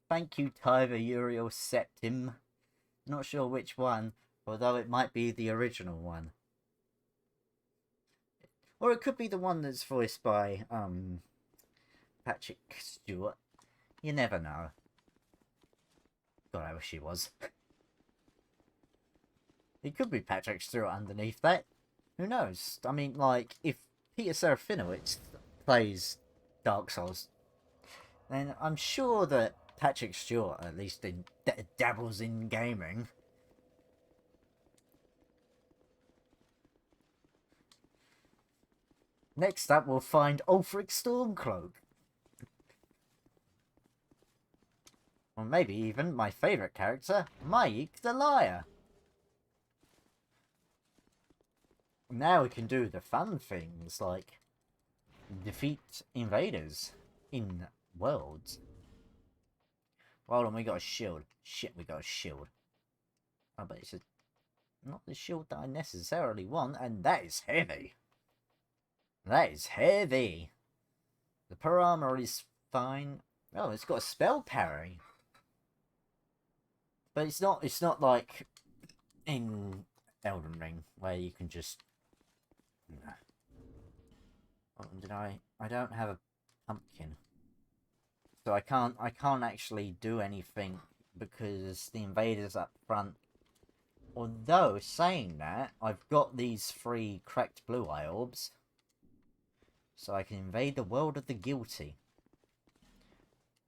Thank you, Tyver Uriel Septim. Not sure which one, although it might be the original one. Or it could be the one that's voiced by, Patrick Stewart. You never know. God, I wish he was. He could be Patrick Stewart underneath that. Who knows? I mean, like, if Peter Serafinowicz plays Dark Souls, then I'm sure that Patrick Stewart at least dabbles in gaming. Next up, we'll find Ulfric Stormcloak. Or maybe even my favourite character, Mike the Liar. Now we can do the fun things like defeat invaders in worlds. Hold on, we got a shield. Shit, we got a shield. Oh, but it's not the shield that I necessarily want, and that is heavy. That is heavy. The per armor is fine. Oh, it's got a spell parry. But it's not like in Elden Ring where you can just. Oh, did I don't have a pumpkin. So I can't actually do anything because the invaders up front. Although saying that, I've got these 3 cracked blue eye orbs. So I can invade the world of the guilty.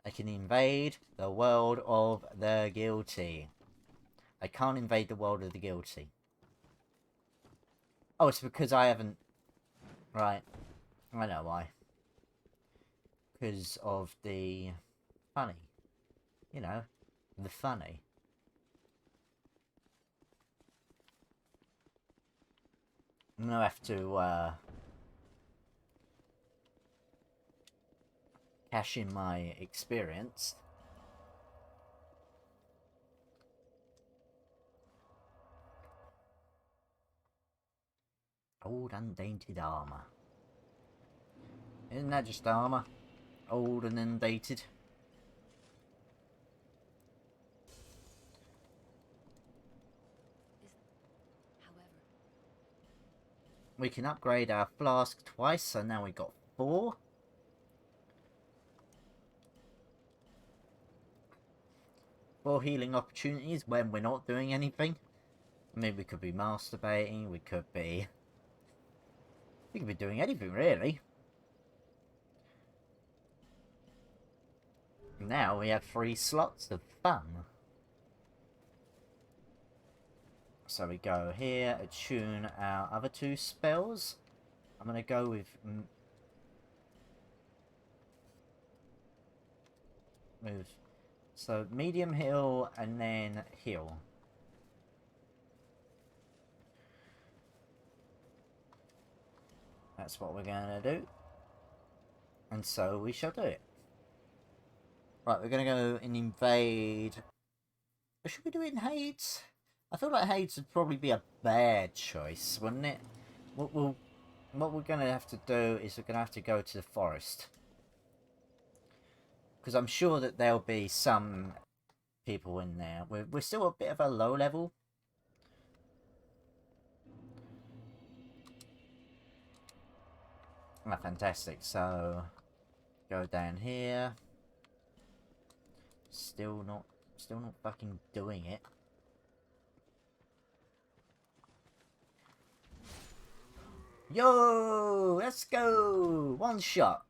I can invade the world of the guilty. I can't invade the world of the guilty. Oh, it's because I haven't... Right. I know why. Because of the... funny. You know, the funny. I'm gonna have to, cash in my experience. Old undated armor. Isn't that just armor? Old and undated. However, We can upgrade our flask twice, so now we got 4. 4 healing opportunities when we're not doing anything. I mean, we could be masturbating, we could be doing anything, really. Now we have 3 slots of fun. So we go here, attune our other 2 spells. I'm going to go with... move. So medium heal and then heal. That's what we're going to do. And so we shall do it. Right, we're going to go and invade... Should we do it in Hades? I feel like Hades would probably be a bad choice, wouldn't it? What we're going to have to do is we're going to have to go to the forest. Because I'm sure that there'll be some people in there. We're still a bit of a low level. Ah, fantastic. So, go down here. Still not fucking doing it. Yo, let's go. 1 shot.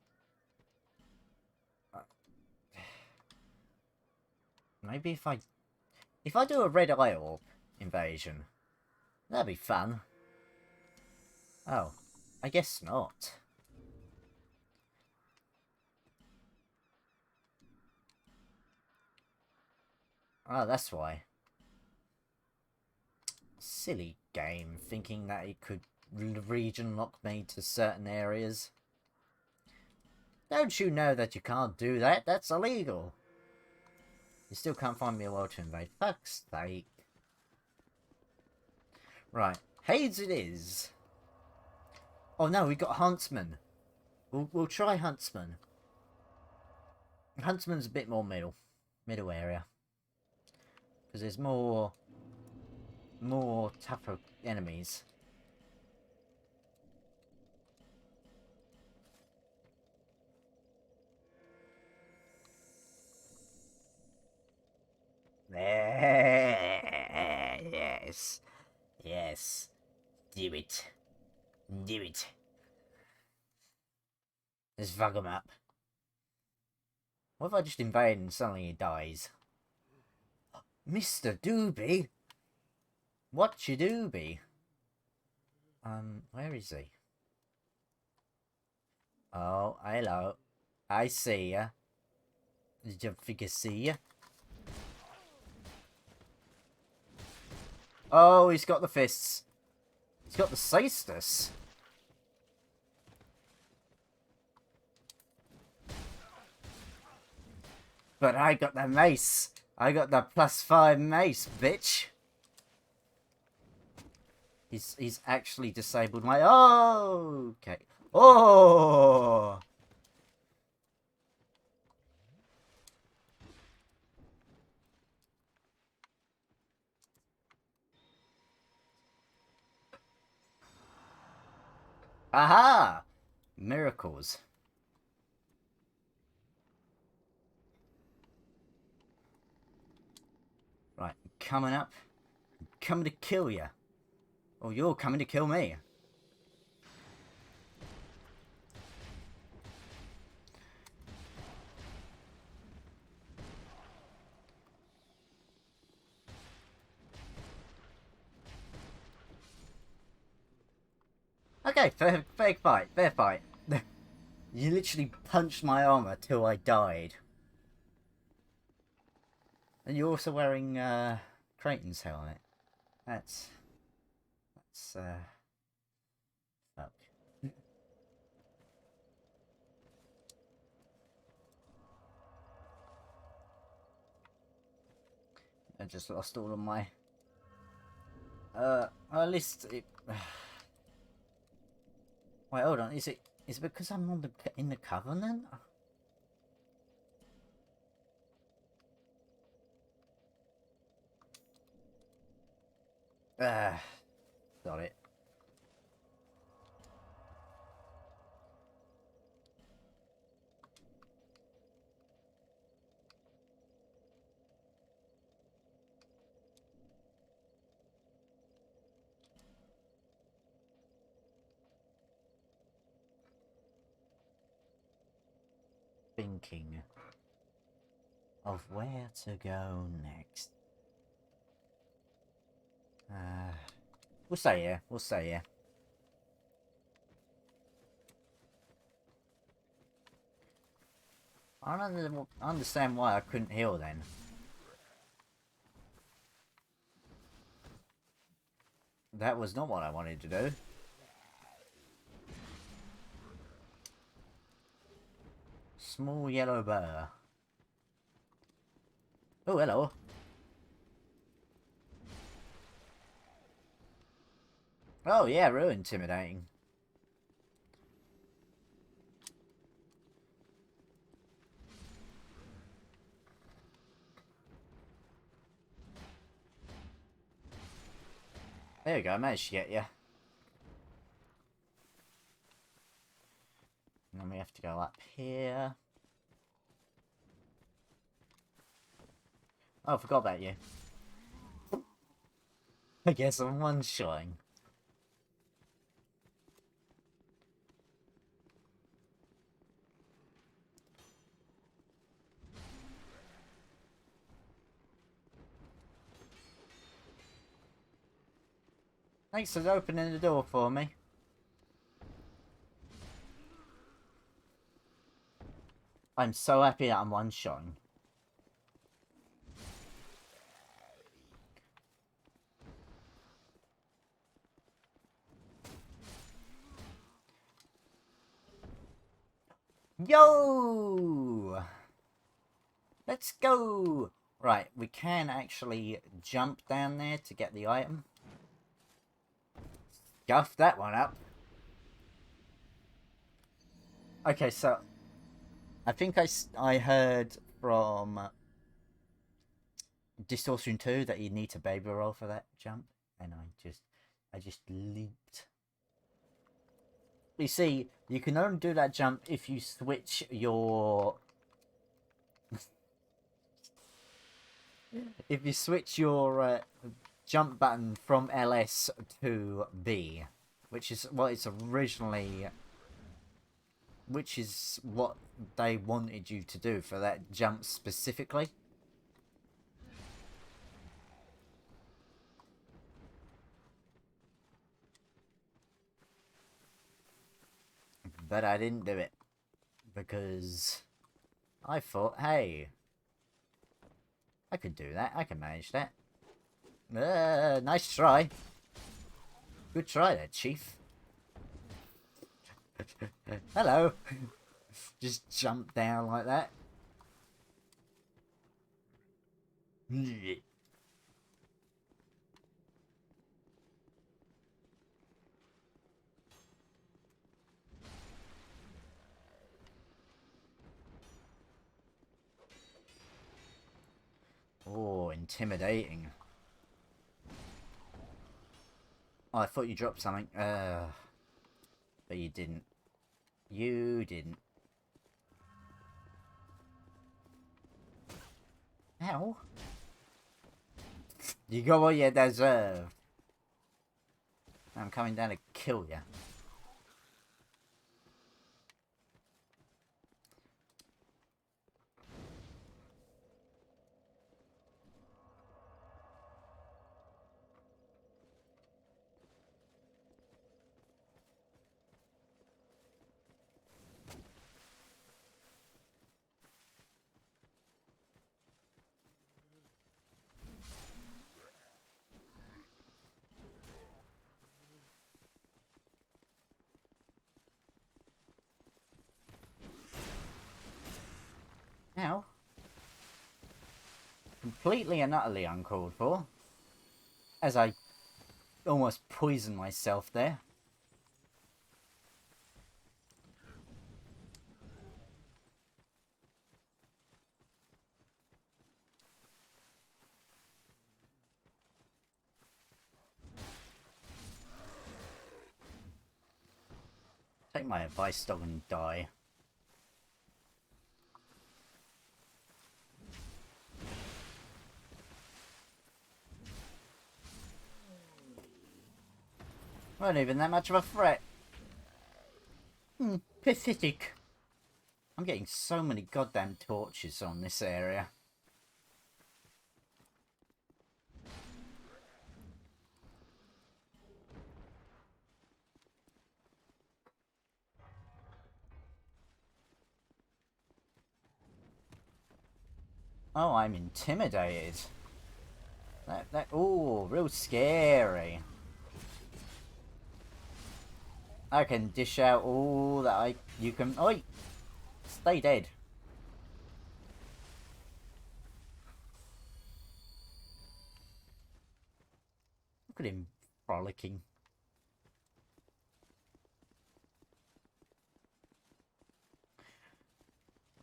Maybe if I do a red eye orb invasion, that'd be fun. Oh, I guess not. Oh, that's why. Silly game, thinking that it could region lock me to certain areas. Don't you know that you can't do that? That's illegal. You still can't find me a world to invade. Fuck's sake. Right, Hades it is. Oh no, we got Huntsman. We'll try Huntsman. Huntsman's a bit more middle area. Because there's more tougher enemies. Yes. Yes. Do it. Do it. Let's fuck him up. What if I just invade and suddenly he dies? Mr. Doobie? What you doobie? Where is he? Oh, hello. I see ya. Did you figure see ya? Oh, he's got the fists. He's got the cestus. But I got the mace. I got the +5 mace, bitch. He's actually disabled my... Oh! Okay. Oh! Aha! Miracles. Right, coming up. Coming to kill you. Or you're coming to kill me. Okay, fair fight, fair fight. You literally punched my armor till I died. And you're also wearing, Creighton's helmet. That's, fuck. I just lost all of my, at least it... Wait, hold on, is it because I'm on in the Covenant? Got it. Thinking of where to go next. We'll stay here. We'll stay here. I don't understand why I couldn't heal then. That was not what I wanted to do. Small yellow bear. Oh, hello. Oh, yeah, real intimidating. There you go, I managed to get you. And then we have to go up here. Oh, I forgot about you. I guess I'm one-shotting. Thanks for opening the door for me. I'm so happy that I'm one-shotting. Yo! Let's go! Right, we can actually jump down there to get the item. Guff that one up. Okay, so I think I heard from Distortion 2 that you need to baby roll for that jump, and I just leaped. You see, you can only do that jump if you switch your jump button from LS to B, which is what it's originally which is what they wanted you to do for that jump specifically. But I didn't do it because I thought, hey, I could do that. I can manage that. Nice try. Good try there, Chief. Hello. Just jump down like that. Oh, intimidating. Oh, I thought you dropped something. But you didn't. You didn't. Ow. You got what you deserve. I'm coming down to kill you. Ow. Completely and utterly uncalled for. As I almost poisoned myself there. Take my advice, dog, and die. Weren't even that much of a threat. Pathetic. I'm getting so many goddamn torches on this area. Oh, I'm intimidated. Ooh, real scary. I can dish out all that you can. Oi! Stay dead. Look at him frolicking.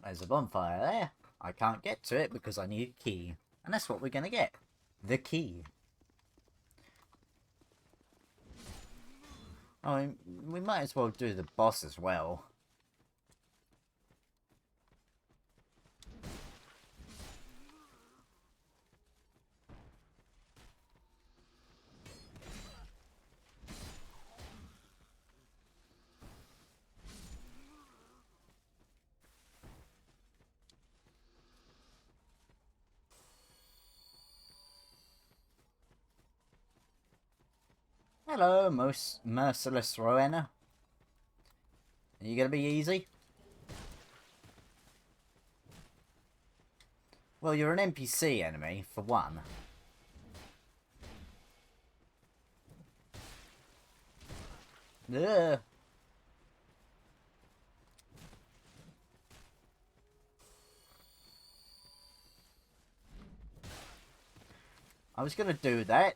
There's a bonfire there. I can't get to it because I need a key. And that's what we're gonna get. The key. Oh, we might as well do the boss as well. Hello, most merciless Rowena. Are you gonna be easy? Well, you're an NPC enemy, for one. Ugh. I was gonna do that.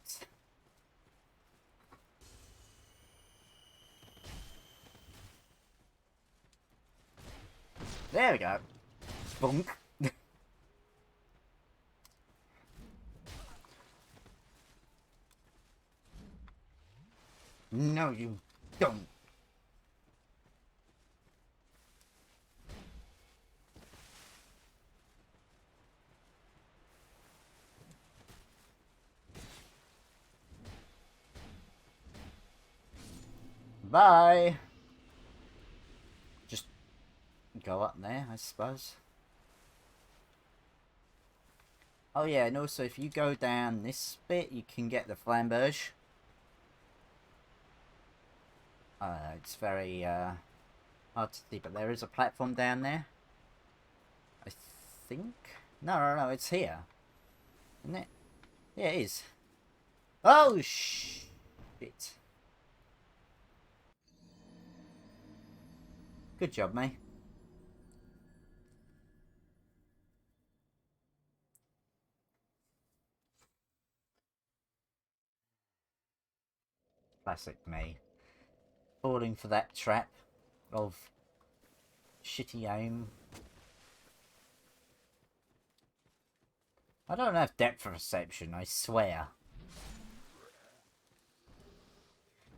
There we go. Bunk. No, you don't. Bye. Just go up there, I suppose. Oh yeah, and also if you go down this bit, you can get the flamberge. It's very hard to see, but there is a platform down there. I think? No, it's here. Isn't it? Yeah, it is. Oh, shit. Good job, mate. Classic me. Falling for that trap of shitty aim. I don't have depth perception, I swear.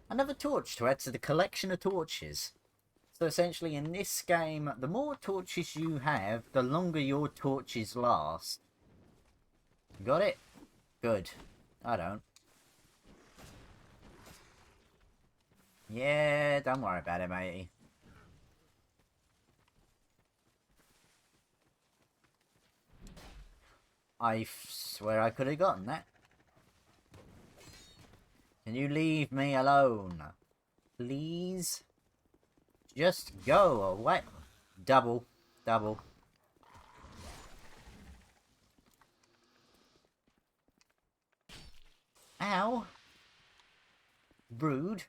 Another torch to add to the collection of torches. So essentially in this game, the more torches you have, the longer your torches last. Got it? Good. I don't. Yeah, don't worry about it, matey. I swear I could have gotten that. Can you leave me alone? Please? Just go away. Double. Ow. Rude.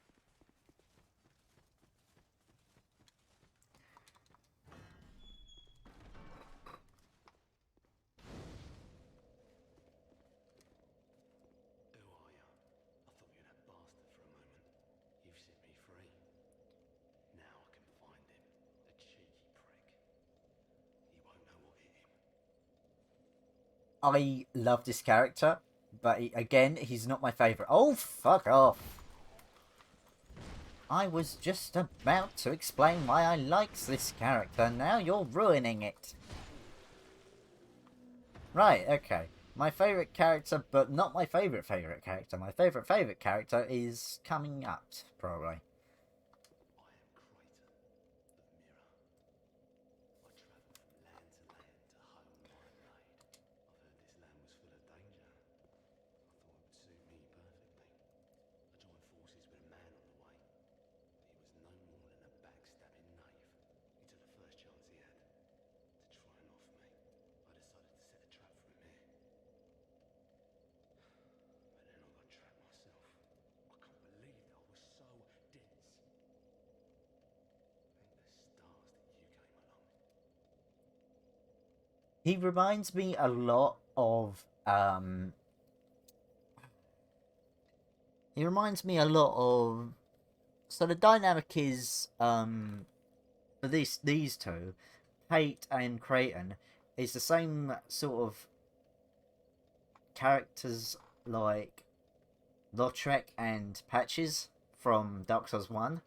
Who are you? I thought you were that bastard for a moment. You've set me free. Now I can find him. The cheeky prick. He won't know what hit him. I love this character, but again, he's not my favourite. Oh, fuck off. I was just about to explain why I like this character. Now you're ruining it. Right, okay. My favourite character, but not my favourite character. My favourite character is coming up, probably. I am Crater, the Mirror. I travel from land to land to home my blade. I've heard this land was full of danger. I thought it would suit me perfectly. I joined forces with a man on the way. He was no more than a backstabbing knave. He took the first chance he had to try and off me. I decided to set a trap for him here. But then I got trapped myself. I can't believe that I was so dense. Thank the stars that you came along. He reminds me a lot of, so the dynamic is, for these two, Kate and Creighton, is the same sort of characters like Lautrec and Patches from Dark Souls 1.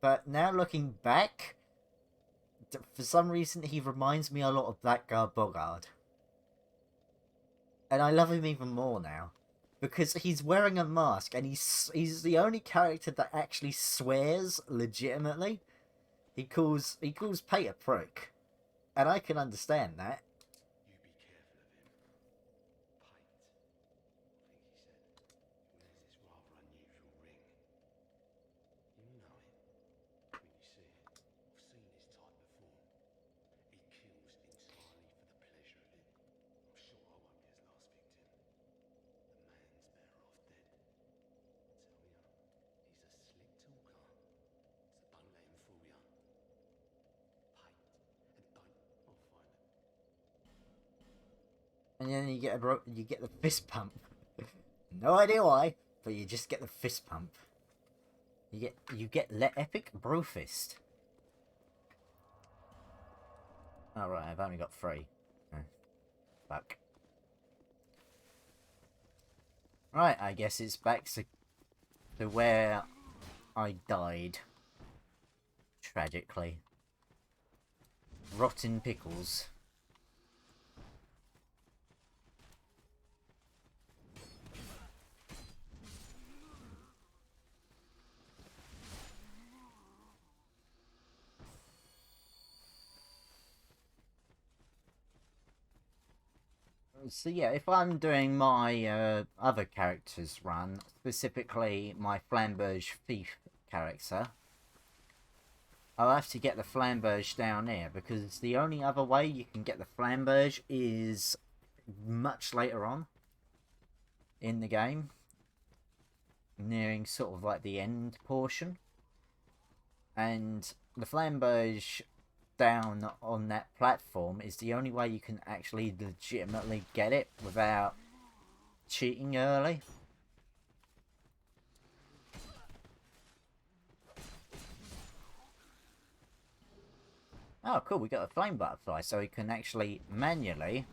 But now looking back, for some reason he reminds me a lot of Blackguard Bogard. And I love him even more now. Because he's wearing a mask and he's the only character that actually swears legitimately. He calls Pate a prick. And I can understand that. You be careful of him. Pate, I think he said. He wears this rather unusual ring. You know him. When you see it, I've seen this type before. He kills entirely for the pleasure of it. I'm sure I won't be his last victim. The man's better off dead. I tell ya, he's a slick talker. So don't let him fool ya. Pate, and don't. I'll find it. And then you get the fist pump. No idea why, but you just get the fist pump. You get Let Epic Bro Fist. Alright, I've only got 3. Fuck. Right, I guess it's back to where I died. Tragically. Rotten pickles. So yeah, if I'm doing my other characters run, specifically my Flamberge Thief character, I'll have to get the Flamberge down here, because the only other way you can get the Flamberge is much later on in the game, nearing sort of like the end portion. And the Flamberge down on that platform is the only way you can actually legitimately get it without cheating early. Oh, cool, we got a flame butterfly, so we can actually manually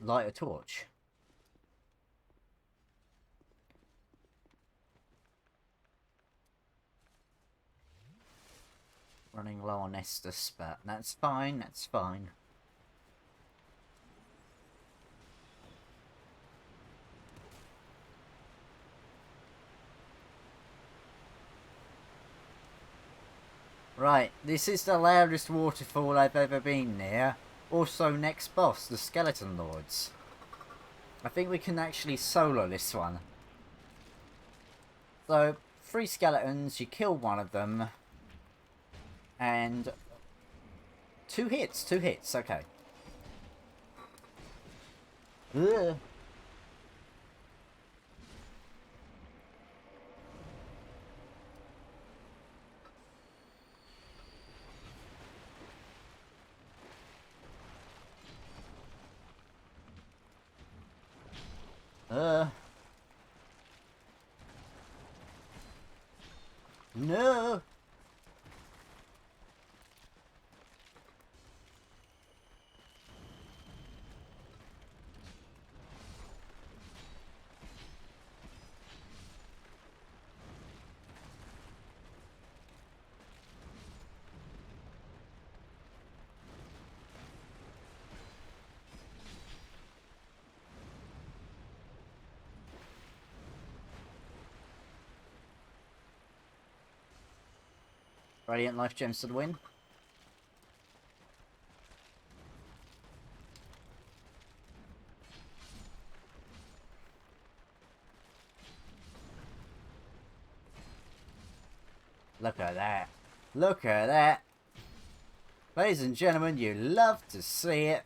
light a torch. Running low on Estus, but that's fine, that's fine. Right, this is the loudest waterfall I've ever been near. Also, next boss, the Skeleton Lords. I think we can actually solo this one. So, 3 skeletons, you kill one of them. And 2 hits, okay. Ugh. No! Radiant Life Gems to the win. Look at that. Look at that. Ladies and gentlemen, you love to see it.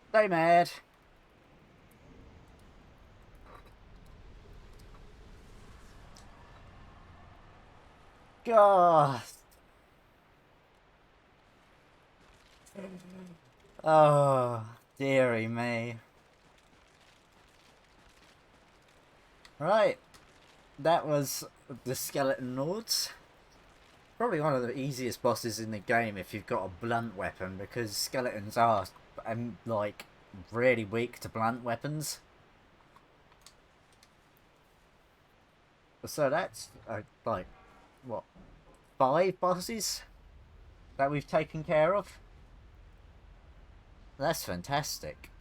Stay mad. God. Oh, dearie me. Right. That was the Skeleton Lords. Probably one of the easiest bosses in the game if you've got a blunt weapon, because skeletons are, like, really weak to blunt weapons. So that's, like, what, 5 bosses that we've taken care of? That's fantastic.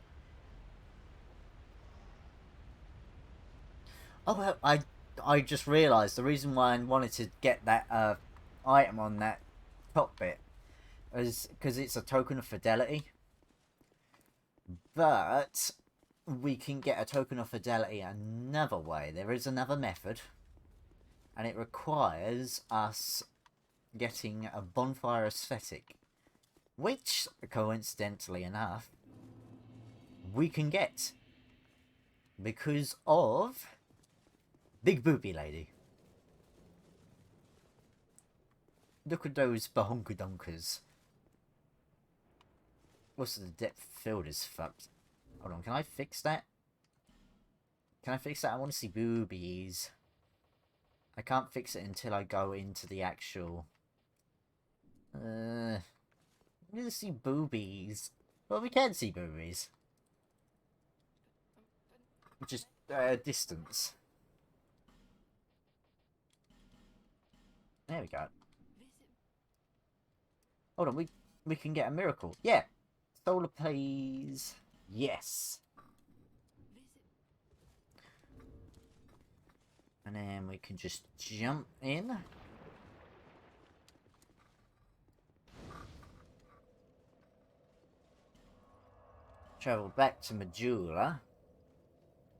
Oh, well, I just realised the reason why I wanted to get that item on that top bit is because it's a token of fidelity. But we can get a token of fidelity another way. There is another method, and it requires us getting a bonfire aesthetic, which, coincidentally enough, we can get because of Big Boopy Lady. look at those bahunkadunkers. Also, the depth field is fucked. Hold on, can I fix that? Can I fix that? I want to see boobies. I can't fix it until I go into the actual... I need to see boobies. Well, we can see boobies. Just, distance. There we go. Hold on, we can get a miracle. Yeah! Solar please. Yes! And then we can just jump in. Travel back to Majula.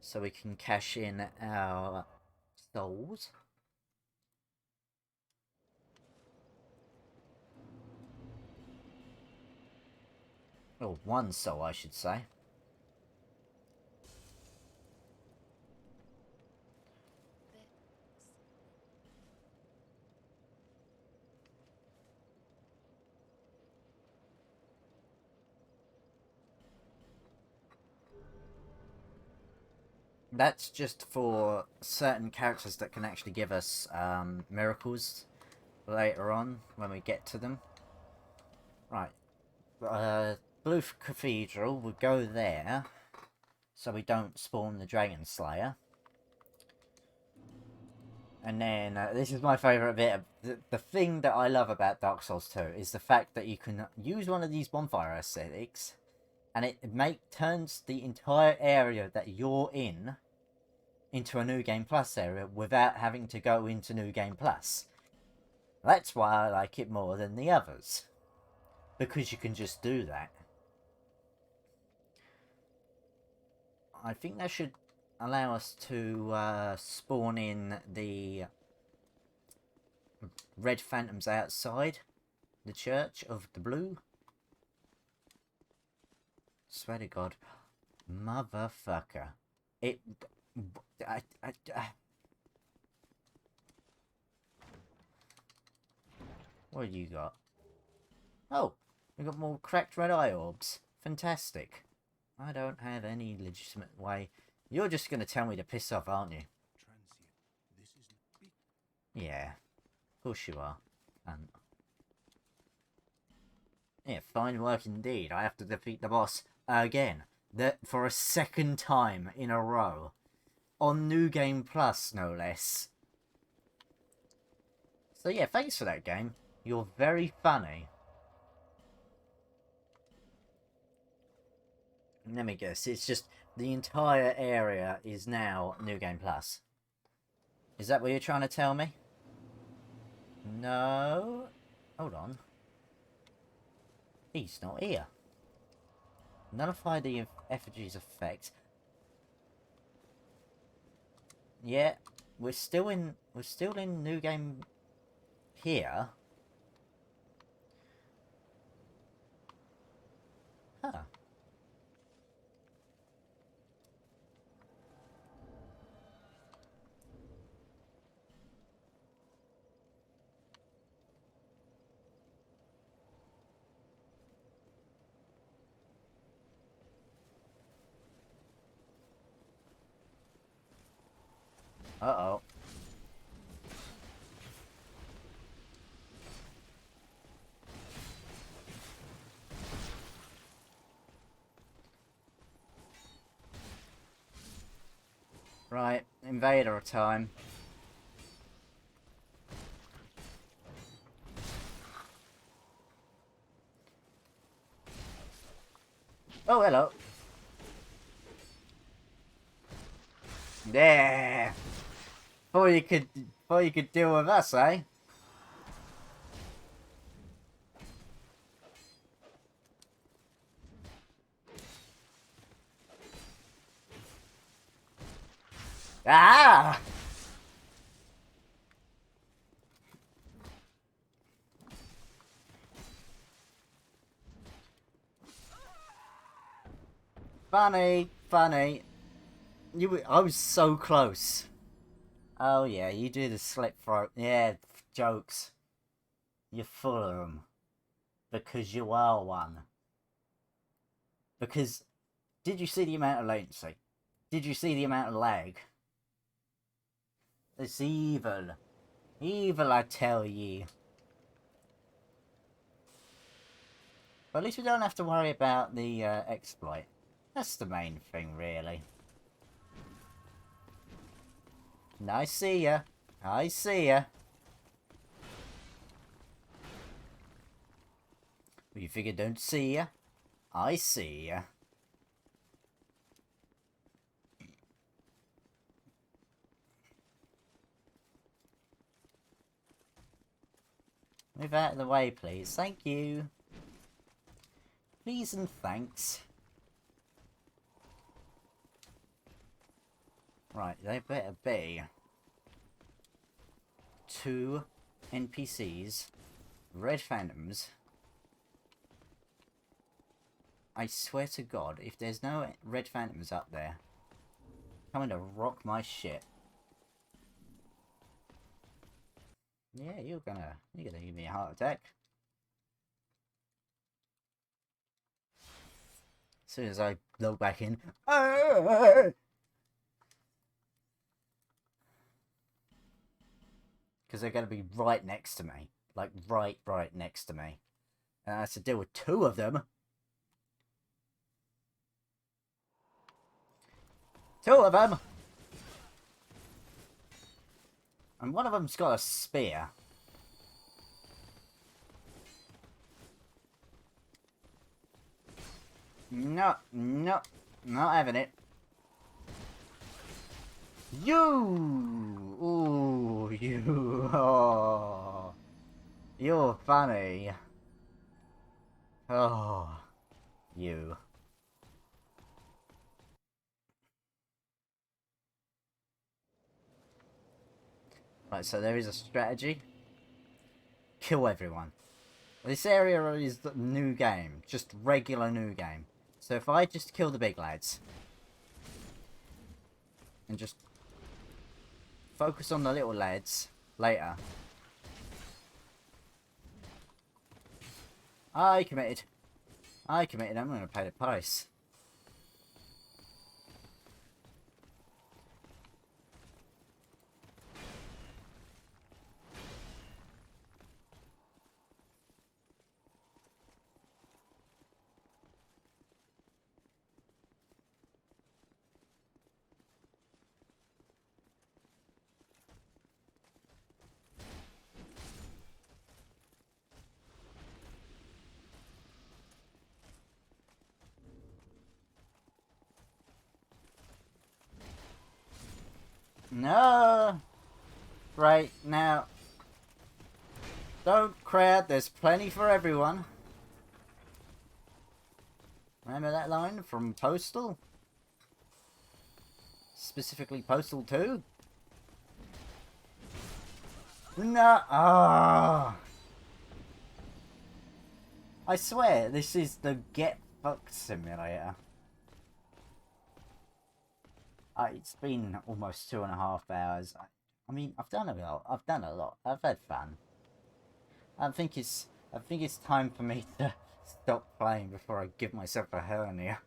So we can cash in our souls. Or one soul, I should say. That's just for certain characters that can actually give us miracles later on when we get to them. Right. Blue Cathedral, we'll go there so we don't spawn the Dragon Slayer. And then, this is my favourite bit. The thing that I love about Dark Souls 2 is the fact that you can use one of these bonfire aesthetics and it turns the entire area that you're in into a New Game Plus area without having to go into New Game Plus. That's why I like it more than the others. Because you can just do that. I think that should allow us to spawn in the red phantoms outside the Church of the Blue. Swear to God. Motherfucker. What have you got? Oh, we got more cracked red eye orbs. Fantastic. I don't have any legitimate way. You're just going to tell me to piss off, aren't you? Yeah, of course you are. Yeah, fine work indeed. I have to defeat the boss again. For a second time in a row. On New Game Plus, no less. So yeah, thanks for that game. You're very funny. Let me guess, it's just the entire area is now New Game Plus. Is that what you're trying to tell me? No. Hold on. He's not here. Nullify the effigy's effect. Yeah, we're still in New Game here. Huh. Uh-oh. Right, invader time. Oh, hello. There. Thought you could deal with us, eh? Ah! Funny, funny. I was so close. Oh yeah, you do the slip throat. Yeah, jokes. You're full of them. Because you are one. Because, did you see the amount of latency? Did you see the amount of lag? It's evil. Evil, I tell ye. But at least we don't have to worry about the exploit. That's the main thing, really. And I see ya. I see ya. Well, you figure don't see ya? I see ya. Move out of the way, please. Thank you. Please and thanks. Right, they better be 2 NPCs, red phantoms. I swear to God, if there's no red phantoms up there, coming to rock my shit. Yeah, you're gonna give me a heart attack. As soon as I log back in. Because they're gonna be right next to me. Like right next to me. And I have to deal with 2 of them. 2 of them! And one of them's got a spear. No, no, not having it. You! Ooh, you. Oh. You're funny. Oh. You. Right, so there is a strategy. Kill everyone. This area is the new game. Just regular new game. So if I just kill the big lads. And just focus on the little lads later. I committed. I'm going to pay the price. No! Right, now. Don't crowd, there's plenty for everyone. Remember that line from Postal? Specifically Postal 2? No! Oh. I swear, this is the Get Fucked simulator. It's been almost 2.5 hours. I mean, I've done a lot. I've had fun. I think it's time for me to stop playing before I give myself a hernia.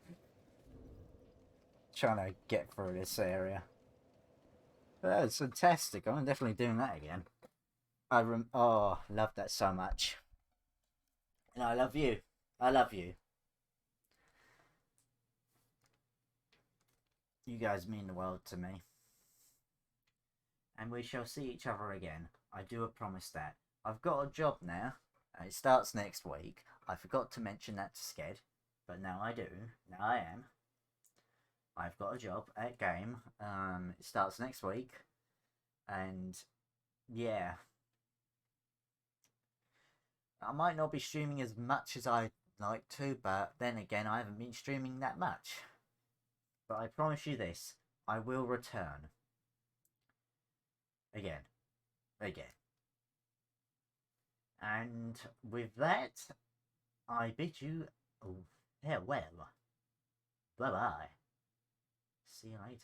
Trying to get through this area. But that was fantastic. I'm definitely doing that again. Oh, love that so much. And I love you. I love you. You guys mean the world to me. And we shall see each other again. I do promise that. I've got a job now. It starts next week. I forgot to mention that to Sked. But now I do. Now I am. I've got a job at game. It starts next week. And yeah. I might not be streaming as much as I'd like to, but then again, I haven't been streaming that much. But I promise you this, I will return. Again. And with that, I bid you farewell. Bye-bye. See you later.